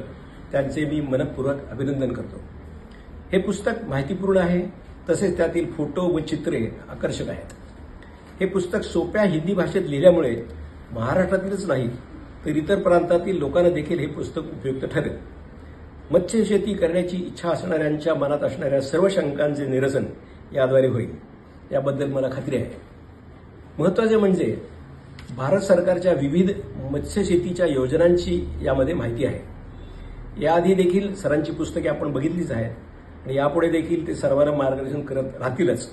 Speaker 13: त्यांचे मी मनपूर्वक अभिनंदन करतो। हे पुस्तक माहितीपूर्ण आहे, तसेच त्यातील फोटो व चित्रे आकर्षक आहेत। हे पुस्तक सोप्या हिंदी भाषेत लिहिल्यामुळे महाराष्ट्रातीलच नाही तर इतर प्रांतातील लोकांना देखील हे पुस्तक उपयुक्त ठरेल। मत्स्य शेती करण्याची इच्छा असणाऱ्यांच्या मनात असणाऱ्या सर्व शंकांचे निरसन याद्वारे होईल याबद्दल मला खात्री आहे। महत्त्वाचे म्हणजे भारत सरकारच्या विविध मत्स्य शेतीच्या योजनांची यामध्ये माहिती आहे। याआधी देखील सरांची पुस्तके आपण बघितलीच आहेत आणि यापुढे देखील ते सर्वांना मार्गदर्शन करत राहतीलच।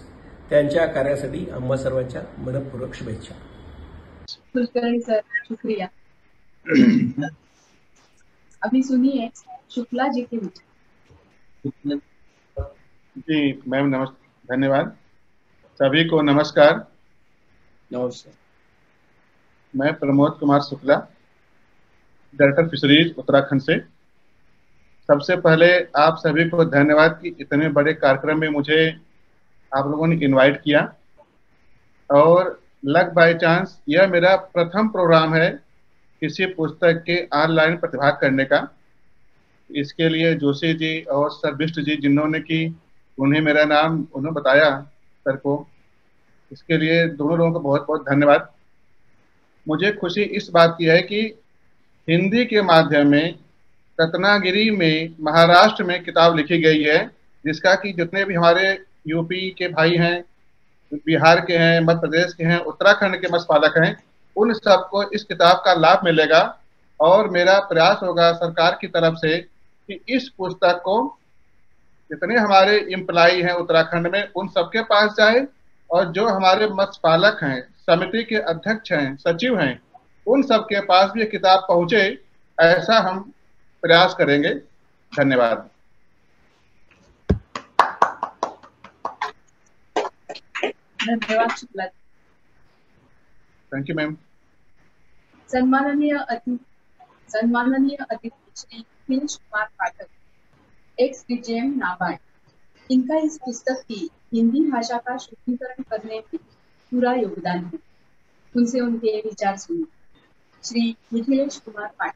Speaker 13: त्यांच्या कार्यासाठी आम्हा सर्वांच्या मनपूर्वक शुभेच्छा।
Speaker 1: कुलकर्णी सर शुक्रिया। अभी सुनिए शुक्ला जी के विचार।
Speaker 14: जी मैम नमस्कार, धन्यवाद। सभी को नमस्कार।
Speaker 6: नमस्कार।
Speaker 14: मैं प्रमोद कुमार शुक्ला, डायरेक्टर फिशरीज उत्तराखंड से। सबसे पहले आप सभी को धन्यवाद कि इतने बड़े कार्यक्रम में मुझे आप लोगों ने इनवाइट किया और लक बाय चांस यह मेरा प्रथम प्रोग्राम है किसी पुस्तक के ऑनलाइन प्रतिभाग करने का। इसके लिए जोशी जी और सर बिष्ट जी जिन्होंने की उन्हें मेरा नाम उन्होंने बताया सर को, इसके लिए दोनों लोगों को बहुत बहुत धन्यवाद। मुझे खुशी इस बात की है कि हिंदी के माध्यम में रत्नागिरी में महाराष्ट्र में किताब लिखी गई है, जिसका कि जितने भी हमारे यूपी के भाई हैं, बिहार के हैं, मध्य प्रदेश के हैं, उत्तराखंड के मत्स्य पालक हैं, उन सबको इस किताब का लाभ मिलेगा। और मेरा प्रयास होगा सरकार की तरफ से कि इस पुस्तक को जितने हमारे एम्प्लॉई हैं उत्तराखंड में उन सबके पास जाए, और जो हमारे मत्स्य पालक हैं, समिति के अध्यक्ष हैं, सचिव हैं, उन सबके पास भी ये किताब पहुंचे, ऐसा हम प्रयास करेंगे। धन्यवाद।
Speaker 1: धन्यवाद शुक्ला।
Speaker 14: Thank you ma'am.
Speaker 1: सन्माननीय अतिथि श्री मिथिलेश कुमार पाठक, एक्स डीजीएम नाबार्ड, इनका इस पुस्तक की हिंदी भाषा का शुद्धिकरण करने में पूरा योगदान है। उनसे उनके विचार सुनिए। श्री मिथिलेश कुमार पाठक।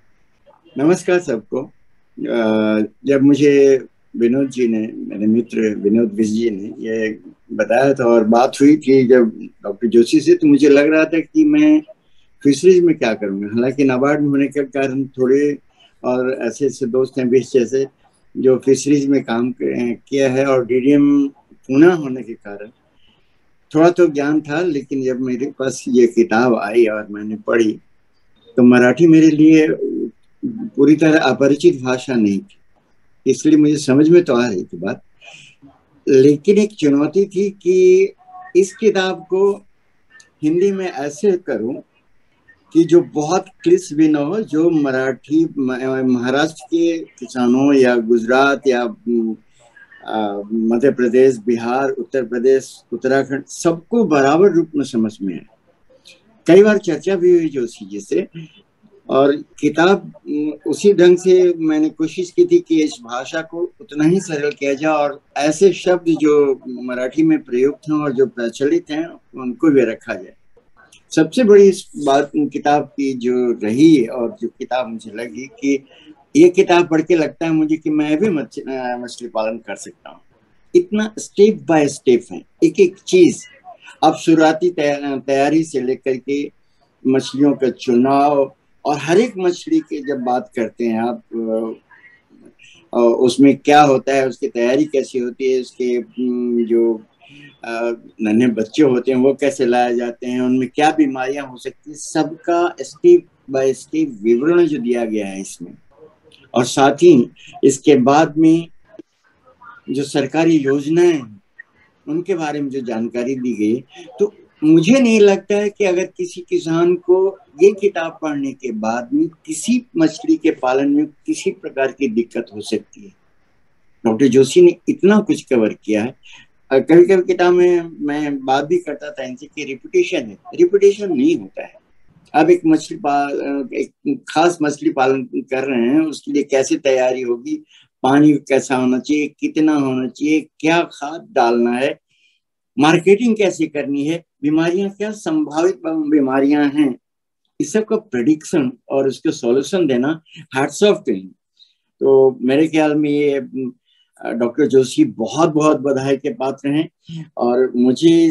Speaker 6: नमस्कार सबको। जब मुझे विनोद जी ने, मेरे मित्र विनोद विज जी ने ये बताया था और बात हुई थी जब डॉक्टर जोशी से, तो मुझे लग रहा था कि मैं फिशरीज में क्या करूँगा। हालांकि नाबार्ड में होने के कारण थोड़े और ऐसे ऐसे दोस्त हैं 20 जैसे जो फिशरीज में काम किया है, और डीडीएम पुणे होने के कारण थोड़ा तो ज्ञान था। लेकिन जब मेरे पास ये किताब आई और मैंने पढ़ी तो मराठी मेरे लिए पूरी तरह अपरिचित भाषा नहीं थी, इसलिए मुझे समझ में तो आ रही थी बात, लेकिन एक चुनौती थी कि इस किताब को हिंदी में ऐसे करूं कि जो बहुत क्लिष्ट भी न हो, जो मराठी महाराष्ट्र के किसानों या गुजरात या मध्य प्रदेश, बिहार, उत्तर प्रदेश, उत्तराखंड सबको बराबर रूप में समझ में आए। कई बार चर्चा भी हुई जोशी जी से, और किताब उसी ढंग से मैंने कोशिश की थी कि इस भाषा को उतना ही सरल किया जाए और ऐसे शब्द जो मराठी में प्रयुक्त हैं और जो प्रचलित हैं उनको भी रखा जाए। सबसे बड़ी इस बात किताब की जो रही और जो किताब मुझे लगी कि ये किताब पढ़ के लगता है मुझे कि मैं भी मछली पालन कर सकता हूँ। इतना स्टेप बाय स्टेप है, एक एक चीज। अब शुरुआती तैयारी से लेकर के मछलियों का चुनाव और हर एक मछली की जब बात करते हैं आप, उसमें क्या होता है, उसकी तैयारी कैसी होती है, उसके जो नन्हे बच्चे होते हैं वो कैसे लाए जाते हैं, उनमें क्या बीमारियां हो सकती हैं, सबका स्टेप बाय स्टेप विवरण जो दिया गया है इसमें। और साथ ही इसके बाद में जो सरकारी योजनाएं उनके बारे में जो जानकारी दी गई, तो मुझे नहीं लगता है कि अगर किसी किसान को ये किताब पढ़ने के बाद में किसी मछली के पालन में किसी प्रकार की दिक्कत हो सकती है। डॉक्टर जोशी ने इतना कुछ कवर किया है। कभी कभी किताब में मैं बात भी करता था इनसे कि रिपीटेशन है, रिपीटेशन नहीं होता है। अब एक खास मछली पालन कर रहे हैं, उसके लिए कैसे तैयारी होगी, पानी कैसा होना चाहिए, कितना होना चाहिए, क्या खाद डालना है, मार्केटिंग कैसे करनी है, बीमारियां क्या संभावित बीमारियां हैं, इस सब का प्रेडिक्शन और उसके सॉल्यूशन देना हैट्स ऑफ टू हिम। तो मेरे ख्याल में ये डॉक्टर जोशी बहुत बहुत बधाई के पात्र हैं, और मुझे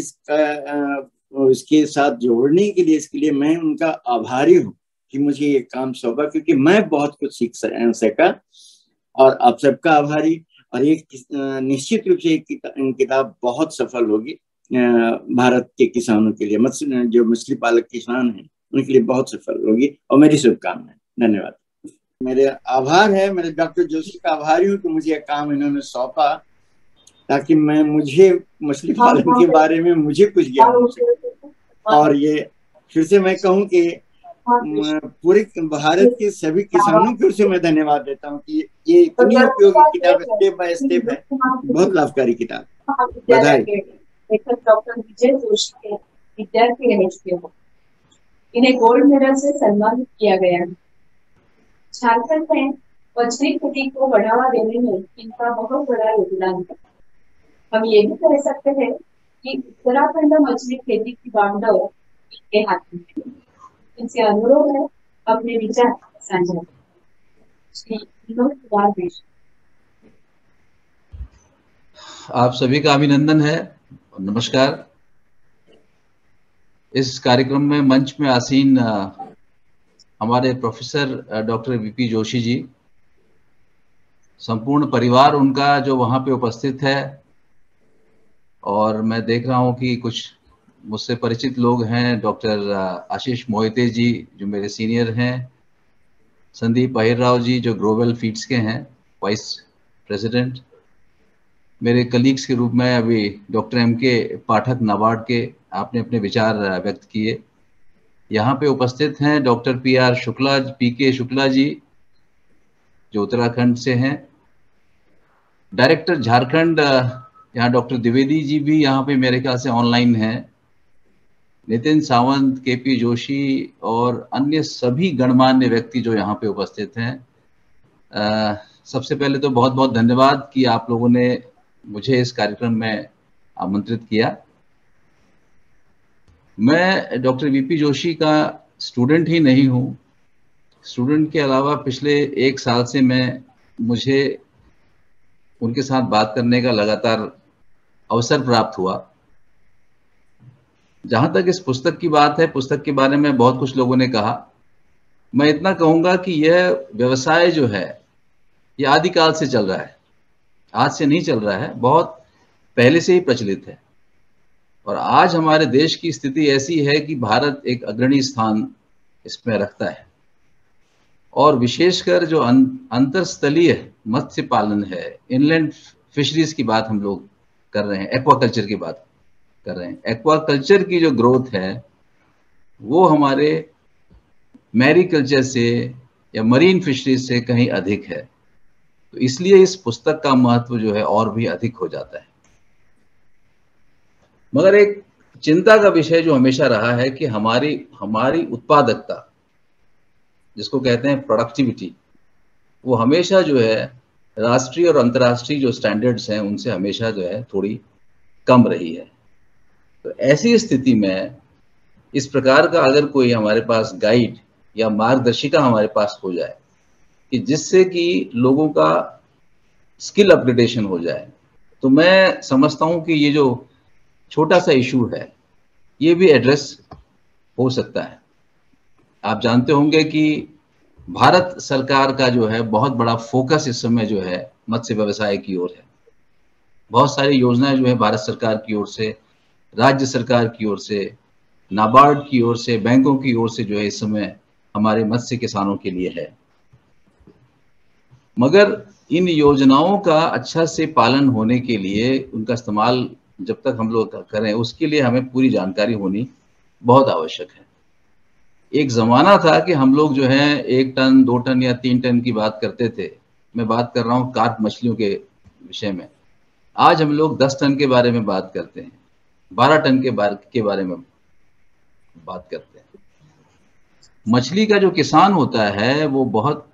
Speaker 6: इसके साथ जोड़ने के लिए, इसके लिए मैं उनका आभारी हूँ कि मुझे ये काम सौंपा, क्योंकि मैं बहुत कुछ सीख सका, और आप सबका आभारी। और एक निश्चित रूप से किताब बहुत सफल होगी भारत के किसानों के लिए, जो मछली पालक किसान हैं उनके लिए बहुत सफल होगी, और मेरी शुभकामनाएं। धन्यवाद। मेरे आभार है, मेरे डॉक्टर जोशी का आभारी हूँ कि मुझे यह काम इन्होंने सौंपा, ताकि मुझे मछली पालन के बारे में मुझे कुछ ज्ञान हो सके। और ये फिर से मैं कहूँ कि पूरे भारत के सभी किसानों की ओर से मैं धन्यवाद देता हूँ कि ये इतनी उपयोगी किताब स्टेप बाय स्टेप है, बहुत लाभकारी किताब। बधाई।
Speaker 1: डॉक्टर विजय जोशी के विद्यार्थी रह चुके हो, इन्हें गोल्ड मेडल से सम्मानित किया गया है। झारखंड में मछली खेती को बढ़ावा देने में इनका बहुत बड़ा योगदान है। हम ये भी कह सकते हैं कि उत्तराखंड मछली खेती की बागडोर इनके हाथ में है। इनसे अनुरोध है अपने विचार साझा। श्री विनोद कुमार बेश।
Speaker 15: आप सभी का अभिनंदन है, नमस्कार। इस कार्यक्रम में मंच में आसीन हमारे professor doctor VP Joshi ji, संपूर्ण परिवार उनका जो वहां पे उपस्थित है, और मैं देख रहा हूं कि कुछ मुझसे परिचित लोग हैं डॉक्टर आशीष मोहिते जी जो मेरे सीनियर हैं, संदीप अहिर राव जी जो ग्लोबल फीड्स के हैं वाइस प्रेसिडेंट, मेरे कलीग्स के रूप में अभी डॉक्टर एम के पाठक नाबार्ड के, आपने अपने विचार व्यक्त किए। यहाँ पे उपस्थित हैं डॉक्टर पी के शुक्ला जी जो उत्तराखंड से हैं, डायरेक्टर झारखंड यहाँ डॉक्टर द्विवेदी जी भी यहाँ पे मेरे ख्याल से ऑनलाइन हैं, नितिन सावंत, केपी जोशी और अन्य सभी गणमान्य व्यक्ति जो यहाँ पे उपस्थित हैं। सबसे पहले तो बहुत बहुत धन्यवाद कि आप लोगों ने मुझे इस कार्यक्रम में आमंत्रित किया। मैं डॉक्टर वीपी जोशी का स्टूडेंट ही नहीं हूँ, स्टूडेंट के अलावा पिछले 1 साल से मुझे उनके साथ बात करने का लगातार अवसर प्राप्त हुआ। जहां तक इस पुस्तक की बात है, पुस्तक के बारे में बहुत कुछ लोगों ने कहा। मैं इतना कहूंगा कि यह व्यवसाय जो है यह आदिकाल से चल रहा है, आज से नहीं चल रहा है, बहुत पहले से ही प्रचलित है। और आज हमारे देश की स्थिति ऐसी है कि भारत एक अग्रणी स्थान इसमें रखता है, और विशेषकर जो अंतरस्थलीय मत्स्य पालन है, इनलैंड फिशरीज की बात हम लोग कर रहे हैं, एक्वाकल्चर की बात कर रहे हैं। एक्वाकल्चर की जो ग्रोथ है वो हमारे मैरीकल्चर से या मरीन फिशरीज से कहीं अधिक है, तो इसलिए इस पुस्तक का महत्व जो है और भी अधिक हो जाता है। मगर एक चिंता का विषय जो हमेशा रहा है कि हमारी उत्पादकता, जिसको कहते हैं प्रोडक्टिविटी, वो हमेशा जो है राष्ट्रीय और अंतर्राष्ट्रीय जो स्टैंडर्ड्स हैं उनसे हमेशा जो है थोड़ी कम रही है। तो ऐसी स्थिति में इस प्रकार का अगर कोई हमारे पास गाइड या मार्गदर्शिका हमारे पास हो जाए कि जिससे कि लोगों का स्किल अपग्रेडेशन हो जाए, तो मैं समझता हूं कि ये जो छोटा सा इशू है ये भी एड्रेस हो सकता है। आप जानते होंगे कि भारत सरकार का जो है बहुत बड़ा फोकस इस समय जो है मत्स्य व्यवसाय की ओर है। बहुत सारी योजनाएं जो है भारत सरकार की ओर से, राज्य सरकार की ओर से, नाबार्ड की ओर से, बैंकों की ओर से जो है इस समय हमारे मत्स्य किसानों के लिए है। मगर इन योजनाओं का अच्छा से पालन होने के लिए, उनका इस्तेमाल जब तक हम लोग करें, उसके लिए हमें पूरी जानकारी होनी बहुत आवश्यक है। एक जमाना था कि हम लोग जो है 1 टन 2 टन या 3 टन की बात करते थे। मैं बात कर रहा हूँ कार्प मछलियों के विषय में। आज हम लोग 10 टन के बारे में बात करते हैं, 12 टन के बारे में बात करते हैं। मछली का जो किसान होता है वो बहुत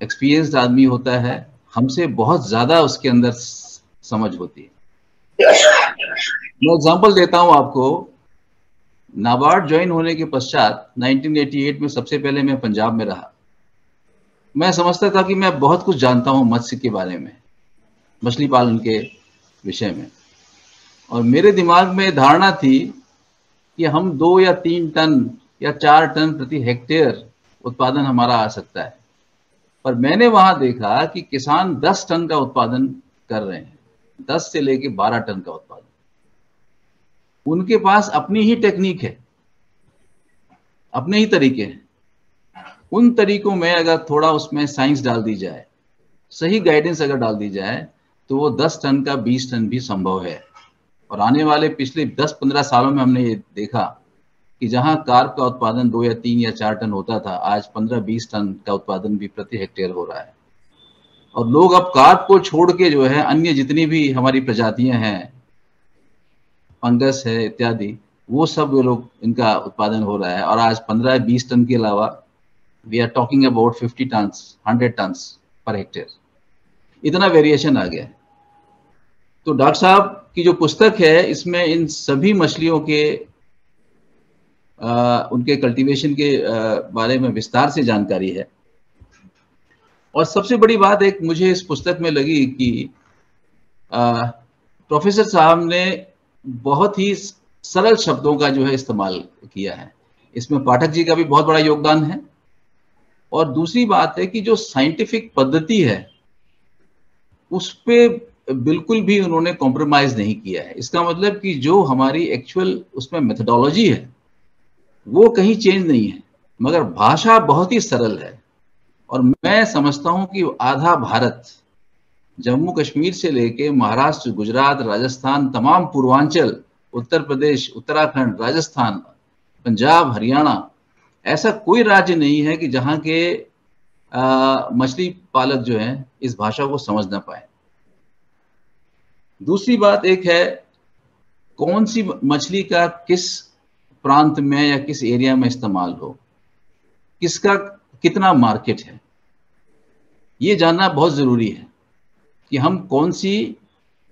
Speaker 15: एक्सपीरियंस्ड आदमी होता है, हमसे बहुत ज्यादा उसके अंदर समझ होती है। मैं एग्जांपल देता हूं आपको। नाबार्ड ज्वाइन होने के पश्चात 1988 में सबसे पहले मैं पंजाब में रहा। मैं समझता था कि मैं बहुत कुछ जानता हूं मत्स्य के बारे में, मछली पालन के विषय में, और मेरे दिमाग में धारणा थी कि हम 2 या 3 टन या 4 टन प्रति हेक्टेयर उत्पादन हमारा आ सकता है। पर मैंने वहां देखा कि किसान 10 टन का उत्पादन कर रहे हैं, 10 से लेके 12 टन का उत्पादन। उनके पास अपनी ही टेक्निक है, अपने ही तरीके हैं। उन तरीकों में अगर थोड़ा उसमें साइंस डाल दी जाए, सही गाइडेंस अगर डाल दी जाए, तो वो 10 टन का 20 टन भी संभव है। और आने वाले पिछले 10-15 सालों में हमने ये देखा कि जहां कार्प का उत्पादन 2 या 3 या 4 टन होता था, आज 15-20 टन का उत्पादन भी प्रति हेक्टेयर हो रहा है। और लोग अब कार्प को छोड़ के जो है अन्य जितनी भी हमारी प्रजातियां हैं, फंगस है इत्यादि, वो सब लोग इनका उत्पादन हो रहा है। और आज 15-20 टन के अलावा we are talking about 50 tons 100 tons पर हेक्टेयर। इतना वेरिएशन आ गया है। तो डॉक्टर साहब की जो पुस्तक है, इसमें इन सभी मछलियों के उनके कल्टीवेशन के बारे में विस्तार से जानकारी है। और सबसे बड़ी बात एक मुझे इस पुस्तक में लगी कि प्रोफेसर साहब ने बहुत ही सरल शब्दों का जो है इस्तेमाल किया है। इसमें पाठक जी का भी बहुत बड़ा योगदान है। और दूसरी बात है कि जो साइंटिफिक पद्धति है उस पे बिल्कुल भी उन्होंने कॉम्प्रोमाइज नहीं किया है। इसका मतलब कि जो हमारी एक्चुअल उसमें मेथोडोलॉजी है वो कहीं चेंज नहीं है, मगर भाषा बहुत ही सरल है। और मैं समझता हूं कि आधा भारत, जम्मू कश्मीर से लेके महाराष्ट्र, गुजरात, राजस्थान, तमाम पूर्वांचल, उत्तर प्रदेश, उत्तराखंड, राजस्थान, पंजाब, हरियाणा, ऐसा कोई राज्य नहीं है कि जहां के मछली पालक जो हैं इस भाषा को समझ ना पाए। दूसरी बात एक है, कौन सी मछली का किस प्रांत में या किस एरिया में इस्तेमाल हो, किसका कितना मार्केट है, ये जानना बहुत जरूरी है कि हम कौन सी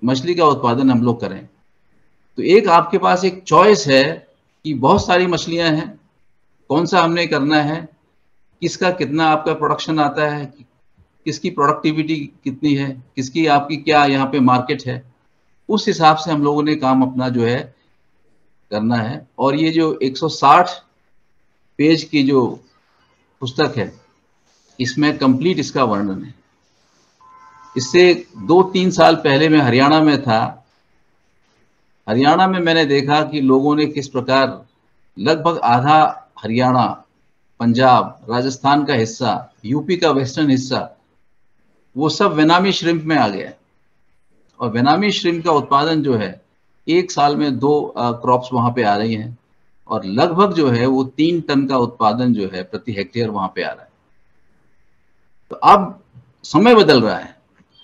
Speaker 15: मछली का उत्पादन हम लोग करें। तो एक आपके पास एक चॉइस है कि बहुत सारी मछलियां हैं, कौन सा हमने करना है, किसका कितना आपका प्रोडक्शन आता है, किसकी प्रोडक्टिविटी कितनी है, किसकी आपकी क्या यहाँ पे मार्केट है, उस हिसाब से हम लोगों ने काम अपना जो है करना है। और ये जो 160 पेज की जो पुस्तक है इसमें कंप्लीट इसका वर्णन है। इससे 2-3 साल पहले मैं हरियाणा में था। हरियाणा में मैंने देखा कि लोगों ने किस प्रकार लगभग आधा हरियाणा, पंजाब, राजस्थान का हिस्सा, यूपी का वेस्टर्न हिस्सा, वो सब वेनामी श्रिम्प में आ गया। और वेनामी श्रिम्प का उत्पादन जो है 1 साल में 2 क्रॉप्स वहां पे आ रही हैं और लगभग जो है वो 3 टन का उत्पादन जो है प्रति हेक्टेयर वहां पे आ रहा है। तो अब समय बदल रहा है,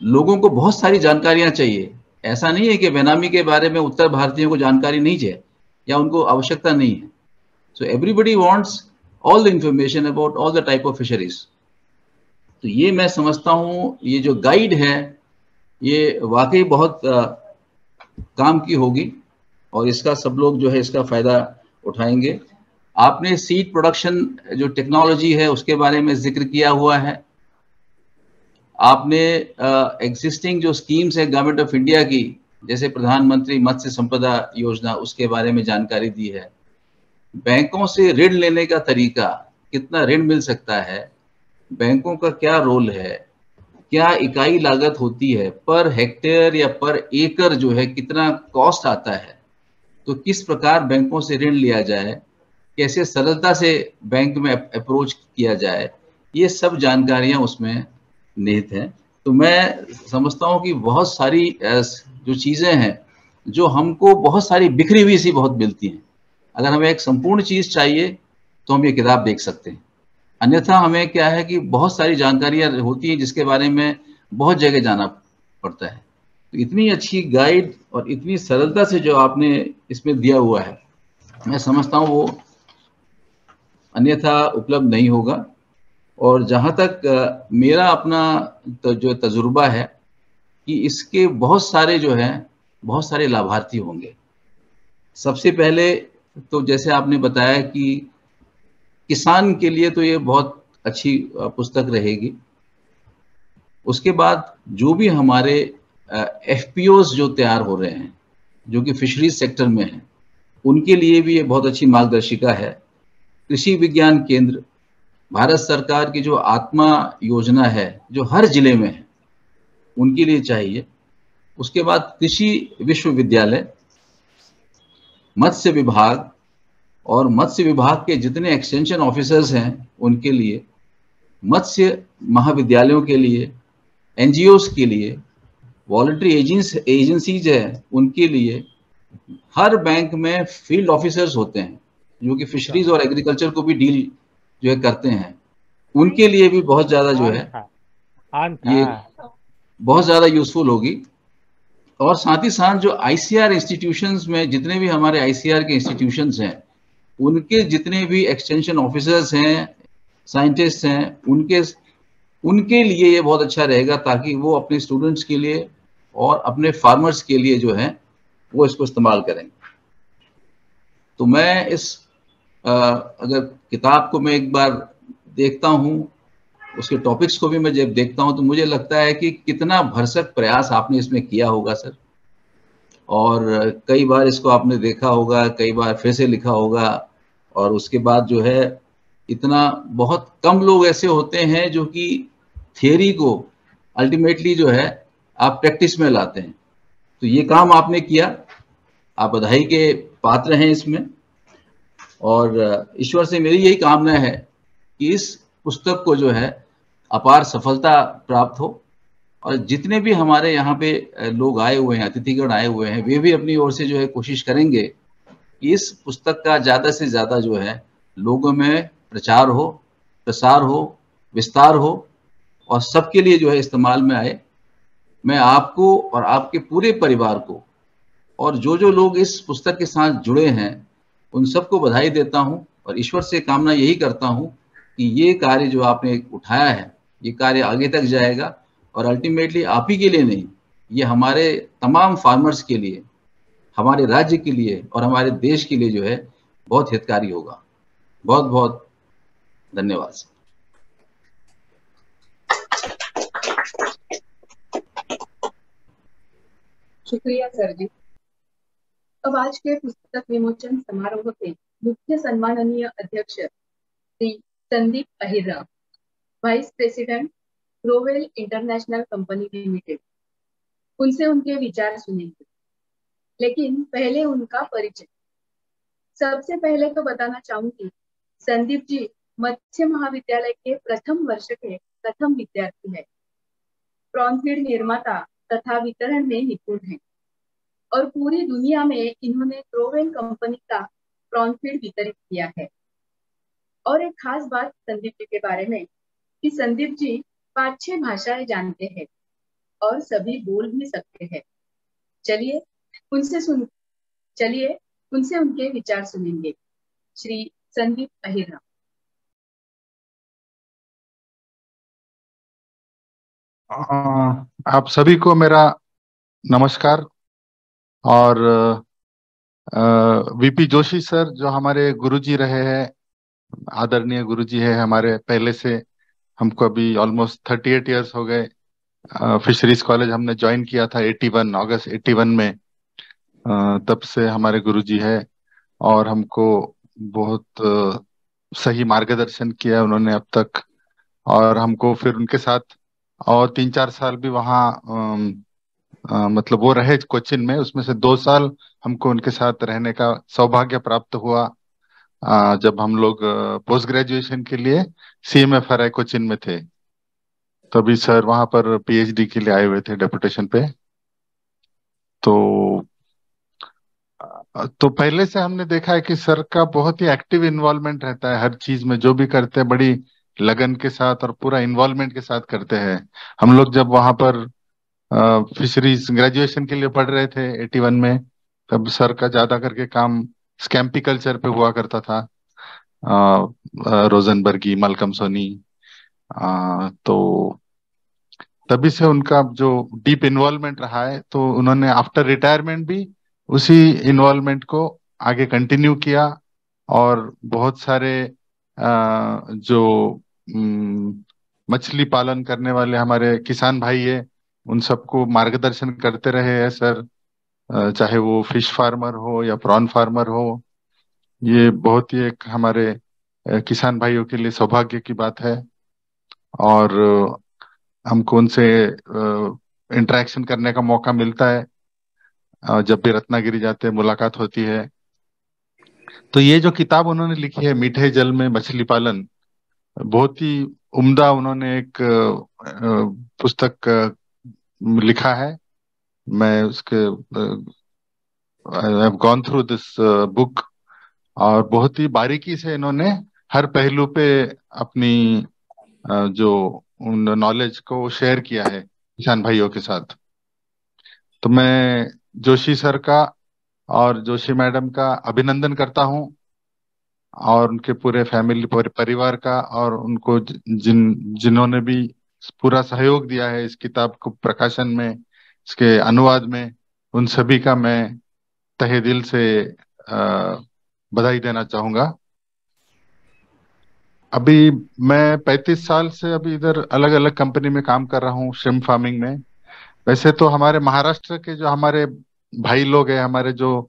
Speaker 15: लोगों को बहुत सारी जानकारियां चाहिए। ऐसा नहीं है कि बेनामी के बारे में उत्तर भारतीयों को जानकारी नहीं चाहिए या उनको आवश्यकता नहीं है। So everybody wants all the information about all the type of fisheries. तो ये मैं समझता हूँ ये जो गाइड है ये वाकई बहुत काम की होगी और इसका सब लोग जो है इसका फायदा उठाएंगे। आपने सीड प्रोडक्शन जो टेक्नोलॉजी है उसके बारे में जिक्र किया हुआ है। आपने एग्जिस्टिंग जो स्कीम्स है गवर्नमेंट ऑफ इंडिया की, जैसे प्रधानमंत्री मत्स्य संपदा योजना, उसके बारे में जानकारी दी है। बैंकों से ऋण लेने का तरीका, कितना ऋण मिल सकता है, बैंकों का क्या रोल है, क्या इकाई लागत होती है, पर हेक्टेयर या पर एकड़ जो है कितना कॉस्ट आता है, तो किस प्रकार बैंकों से ऋण लिया जाए, कैसे सरलता से बैंक में अप्रोच किया जाए, ये सब जानकारियां उसमें निहित हैं। तो मैं समझता हूं कि बहुत सारी जो चीजें हैं जो हमको बहुत सारी बिखरी हुई सी बहुत मिलती हैं। अगर हमें एक संपूर्ण चीज चाहिए तो हम ये किताब देख सकते हैं, अन्यथा हमें क्या है कि बहुत सारी जानकारियां होती हैं जिसके बारे में बहुत जगह जाना पड़ता है। तो इतनी अच्छी गाइड और इतनी सरलता से जो आपने इसमें दिया हुआ है, मैं समझता हूँ वो अन्यथा उपलब्ध नहीं होगा। और जहाँ तक मेरा अपना जो तजुर्बा है कि इसके बहुत सारे जो हैं बहुत सारे लाभार्थी होंगे। सबसे पहले तो जैसे आपने बताया कि किसान के लिए तो ये बहुत अच्छी पुस्तक रहेगी। उसके बाद जो भी हमारे एफपीओज जो तैयार हो रहे हैं जो कि फिशरीज सेक्टर में हैं, उनके लिए भी ये बहुत अच्छी मार्गदर्शिका है। कृषि विज्ञान केंद्र, भारत सरकार की जो आत्मा योजना है जो हर जिले में है, उनके लिए चाहिए। उसके बाद कृषि विश्वविद्यालय, मत्स्य विभाग और मत्स्य विभाग के जितने एक्सटेंशन ऑफिसर्स हैं उनके लिए, मत्स्य महाविद्यालयों के लिए, एनजीओस के लिए, वॉलंटरी एजेंसीज है उनके लिए, हर बैंक में फील्ड ऑफिसर्स होते हैं जो कि फिशरीज और एग्रीकल्चर को भी डील जो है करते हैं, उनके लिए भी बहुत ज्यादा जो है ये बहुत ज्यादा यूजफुल होगी। और साथ ही साथ जो आईसीआर इंस्टीट्यूशंस में जितने भी हमारे आईसीआर के इंस्टीट्यूशंस हैं, उनके जितने भी एक्सटेंशन ऑफिसर्स हैं, साइंटिस्ट हैं, उनके लिए ये बहुत अच्छा रहेगा ताकि वो अपने स्टूडेंट्स के लिए और अपने फार्मर्स के लिए जो है वो इसको इस्तेमाल करेंगे। तो मैं इस अगर किताब को मैं एक बार देखता हूँ, उसके टॉपिक्स को भी मैं जब देखता हूँ तो मुझे लगता है कि कितना भरसक प्रयास आपने इसमें किया होगा सर। और कई बार इसको आपने देखा होगा, कई बार फिर से लिखा होगा, और उसके बाद जो है इतना बहुत कम लोग ऐसे होते हैं जो कि थियरी को अल्टीमेटली जो है आप प्रैक्टिस में लाते हैं। तो ये काम आपने किया, आप बधाई के पात्र हैं इसमें। और ईश्वर से मेरी यही कामना है कि इस पुस्तक को जो है अपार सफलता प्राप्त हो, और जितने भी हमारे यहाँ पे लोग आए हुए हैं, अतिथिगण आए हुए हैं, वे भी अपनी ओर से जो है कोशिश करेंगे कि इस पुस्तक का ज़्यादा से ज़्यादा जो है लोगों में प्रचार हो, प्रसार हो, विस्तार हो और सबके लिए जो है इस्तेमाल में आए। मैं आपको और आपके पूरे परिवार को और जो लोग इस पुस्तक के साथ जुड़े हैं उन सबको बधाई देता हूं, और ईश्वर से कामना यही करता हूं कि ये कार्य जो आपने उठाया है ये कार्य आगे तक जाएगा, और अल्टीमेटली आप ही के लिए नहीं, ये हमारे तमाम फार्मर्स के लिए, हमारे राज्य के लिए और हमारे देश के लिए जो है बहुत हितकारी होगा। बहुत बहुत धन्यवाद।
Speaker 1: शुक्रिया सर जी। अब आज के पुस्तक विमोचन समारोह के मुख्य सम्माननीय अध्यक्ष Shri Sandeep Ahirrao, vice president grovel international company limited, उनसे उनके विचार सुनेंगे। लेकिन पहले उनका परिचय। सबसे पहले तो बताना चाहूंगी, संदीप जी मत्स्य महाविद्यालय के प्रथम वर्ष के प्रथम विद्यार्थी है। प्रॉनफीड निर्माता तथा वितरण में निपुण है और पूरी दुनिया में इन्होंने ग्रोवेल कंपनी का प्रॉनफीड वितरित किया है। और एक खास बात संदीप जी के बारे में कि संदीप जी 5-6 भाषाएं जानते हैं और सभी बोल भी सकते हैं। चलिए उनसे उनके विचार सुनेंगे। श्री संदीप अहिरराव।
Speaker 14: आप सभी को मेरा नमस्कार। और वीपी जोशी सर जो हमारे गुरुजी रहे हैं, आदरणीय गुरुजी है हमारे पहले से, हमको अभी ऑलमोस्ट 38 इयर्स हो गए। फिशरीज कॉलेज हमने ज्वाइन किया था 81 अगस्त 81 में। तब से हमारे गुरुजी है और हमको बहुत सही मार्गदर्शन किया उन्होंने अब तक। और हमको फिर उनके साथ और 3-4 साल भी वहाँ मतलब वो रहे कोचिन में, उसमें से 2 साल हमको उनके साथ रहने का सौभाग्य प्राप्त हुआ जब हम लोग पोस्ट ग्रेजुएशन के लिए CMFRI कोचिन में थे। तभी सर वहां पर PhD के लिए आए हुए थे डेपुटेशन पे। तो पहले से हमने देखा है कि सर का बहुत ही एक्टिव इन्वॉल्वमेंट रहता है हर चीज में, जो भी करते हैं बड़ी लगन के साथ और पूरा इन्वॉल्वमेंट के साथ करते हैं। हम लोग जब वहां पर फिशरीज ग्रेजुएशन के लिए पढ़ रहे थे 81 में, तब सर का ज्यादा करके काम स्कैम्पी कल्चर पे हुआ करता था, रोजनबर्गी, मालकम सोनी। तो तभी से उनका जो डीप इन्वॉल्वमेंट रहा है, तो उन्होंने आफ्टर रिटायरमेंट भी उसी इन्वॉल्वमेंट को आगे कंटिन्यू किया। और बहुत सारे जो मछली पालन करने वाले हमारे किसान भाई है, उन सबको मार्गदर्शन करते रहे हैं सर, चाहे वो फिश फार्मर हो या प्रॉन फार्मर हो। ये बहुत ही एक हमारे किसान भाइयों के लिए सौभाग्य की बात है। और हमको उनसे इंटरेक्शन करने का मौका मिलता है, जब भी रत्नागिरी जाते हैं मुलाकात होती है। तो ये जो किताब उन्होंने लिखी है मीठे जल में मछली पालन, बहुत ही उम्दा उन्होंने एक पुस्तक लिखा है। मैं उसके I have gone through this book, और बहुत ही बारीकी से इन्होंने हर पहलू पे अपनी जो नॉलेज को शेयर किया है किसान भाइयों के साथ। तो मैं जोशी सर का और जोशी मैडम का अभिनंदन करता हूं, और उनके पूरे फैमिली परिवार का, और उनको जिन्होंने भी पूरा सहयोग दिया है इस किताब को प्रकाशन में, इसके अनुवाद में, उन सभी का मैं तहे दिल से बधाई देना चाहूंगा। अभी मैं 35 साल से अभी इधर अलग अलग कंपनी में काम कर रहा हूँ श्रिम्प फार्मिंग में। वैसे तो हमारे महाराष्ट्र के जो हमारे भाई लोग हैं, हमारे जो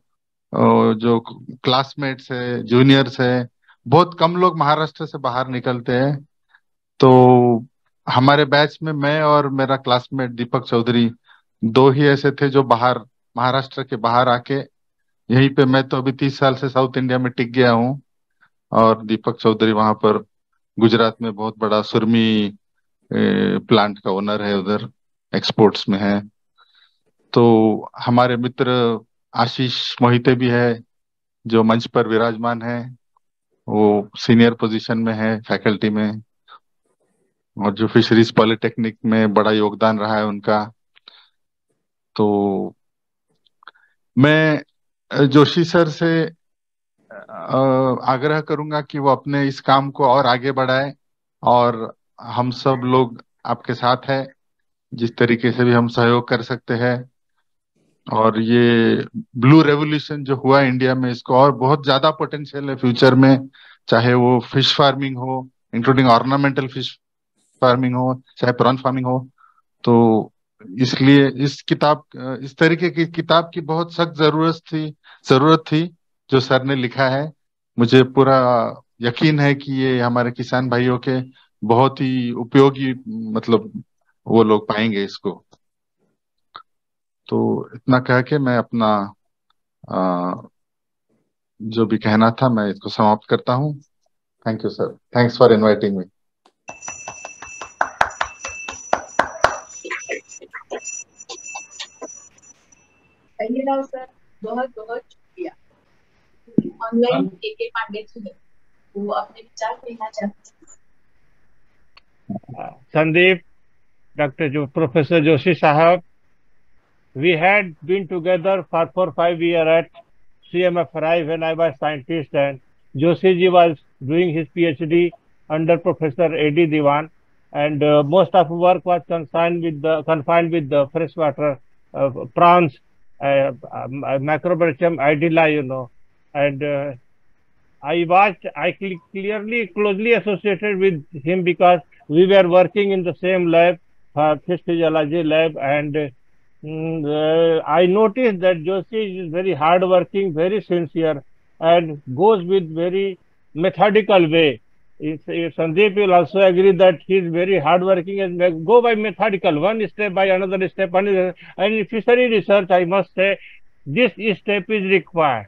Speaker 14: क्लासमेट्स है, जूनियर्स है, बहुत कम लोग महाराष्ट्र से बाहर निकलते हैं। तो हमारे बैच में मैं और मेरा क्लासमेट दीपक चौधरी, 2 ही ऐसे थे जो बाहर, महाराष्ट्र के बाहर आके यहीं पे, मैं तो अभी 30 साल से साउथ इंडिया में टिक गया हूँ, और दीपक चौधरी वहां पर गुजरात में बहुत बड़ा सुरमी प्लांट का ओनर है, उधर एक्सपोर्ट्स में है। तो हमारे मित्र आशीष मोहिते भी है जो मंच पर विराजमान है, वो सीनियर पोजीशन में है फैकल्टी में, और जो फिशरीज पॉलिटेक्निक में बड़ा योगदान रहा है उनका। तो मैं जोशी सर से आग्रह करूंगा कि वो अपने इस काम को और आगे बढ़ाए, और हम सब लोग आपके साथ हैं, जिस तरीके से भी हम सहयोग कर सकते हैं। और ये ब्लू रेवोल्यूशन जो हुआ इंडिया में, इसको और बहुत ज्यादा पोटेंशियल है फ्यूचर में, चाहे वो फिश फार्मिंग हो, इंक्लूडिंग ऑर्नामेंटल फिश फार्मिंग हो, चाहे प्रॉन फार्मिंग हो। तो इसलिए इस तरीके की किताब की बहुत सख्त जरूरत थी जो सर ने लिखा है। मुझे पूरा यकीन है कि ये हमारे किसान भाइयों के बहुत ही उपयोगी, मतलब वो लोग पाएंगे इसको। तो इतना कह के मैं अपना जो भी कहना था मैं इसको समाप्त करता हूँ। Thank you sir, thanks for inviting me.
Speaker 1: Rao sir, बहुत बहुत शुक्रिया। ऑनलाइन के पांडे जी वो अपने विचार देना चाहते हैं।
Speaker 16: Sandeep, Professor Joshi Sahab, we had been together for 4-5 years at CMFRI when I was scientist, and Joshi ji was doing his PhD under Professor A.D. Diwan, and most of work was confined with the freshwater prawns, Macrobranchium idyllia, and I clearly closely associated with him because we were working in the same lab, fish physiology lab, and I noticed that Joshi is very hardworking, very sincere, and goes with very methodical way. If Sandeep will also agree that he is very hardworking and go by methodical, one step by another step, and in fishery research, I must say, this step is required.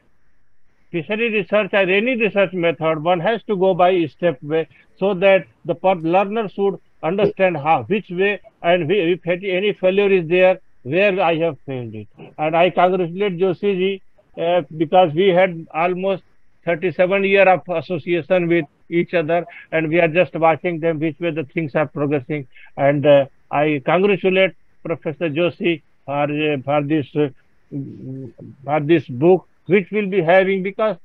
Speaker 16: Fishery research or any research method, one has to go by step way, so that the learner should understand which way, and if any failure is there, where I have failed it. And I congratulate Joshi ji because we had almost 37 years of association with each other, and we are just watching them which way the things are progressing. And I congratulate Professor Joshi for this book, which will be having, because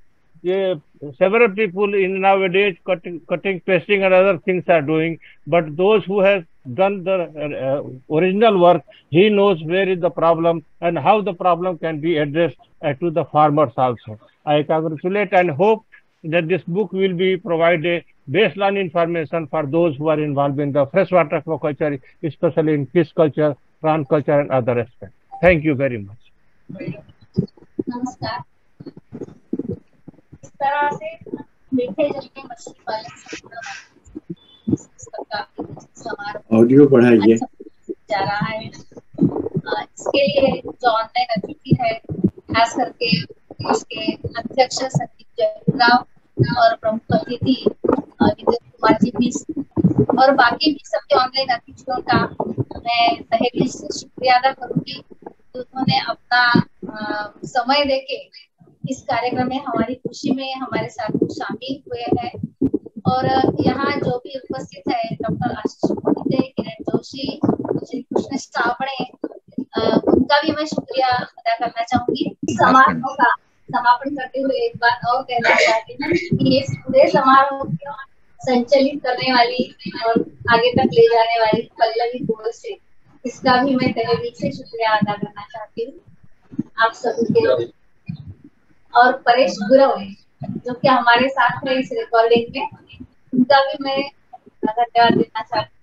Speaker 16: several people in nowadays cutting, pasting and other things are doing, but those who have done the original work, he knows where is the problem and how the problem can be addressed to the farmers also. I congratulate and hope that this book will be provided baseline information for those who are involved in the freshwater aquaculture, especially in fish culture, prawn culture and other aspects. Thank you very much.
Speaker 17: नमस्कार। इस तरह से मीठे जल में मछली पालन समारोह
Speaker 6: ऑडियो बढ़ाइए
Speaker 17: जा रहा है। इसके लिए जो ऑनलाइन अतिथि है, खास करके इसके अध्यक्ष संदीप जयराव और प्रमुख अतिथि विजय कुमार जी भी, और बाकी भी सबके ऑनलाइन अतिथियों का मैं तहे से शुक्रिया अदा करूंगी। उन्होंने अपना समय देके इस कार्यक्रम में हमारी खुशी में हमारे साथ शामिल हुए हैं। और यहाँ जो भी उपस्थित है, डॉक्टर आशीष मोहिते, किरण जोशी, श्री कृष्ण सावणे, उनका भी मैं शुक्रिया अदा करना चाहूंगी। समारोह का समापन करते हुए एक बात और कहना चाहती हूँ कि इस पूरे समारोह को संचालित करने वाली और आगे तक ले जाने वाली पल्लवी गोल से, इसका भी मैं तहे दिल से शुक्रिया अदा करना चाहती हूँ आप सभी के। और परेश गुरव जो कि हमारे साथ है इस रिकॉर्डिंग में, उनका भी मैं धन्यवाद देना चाहती हूँ।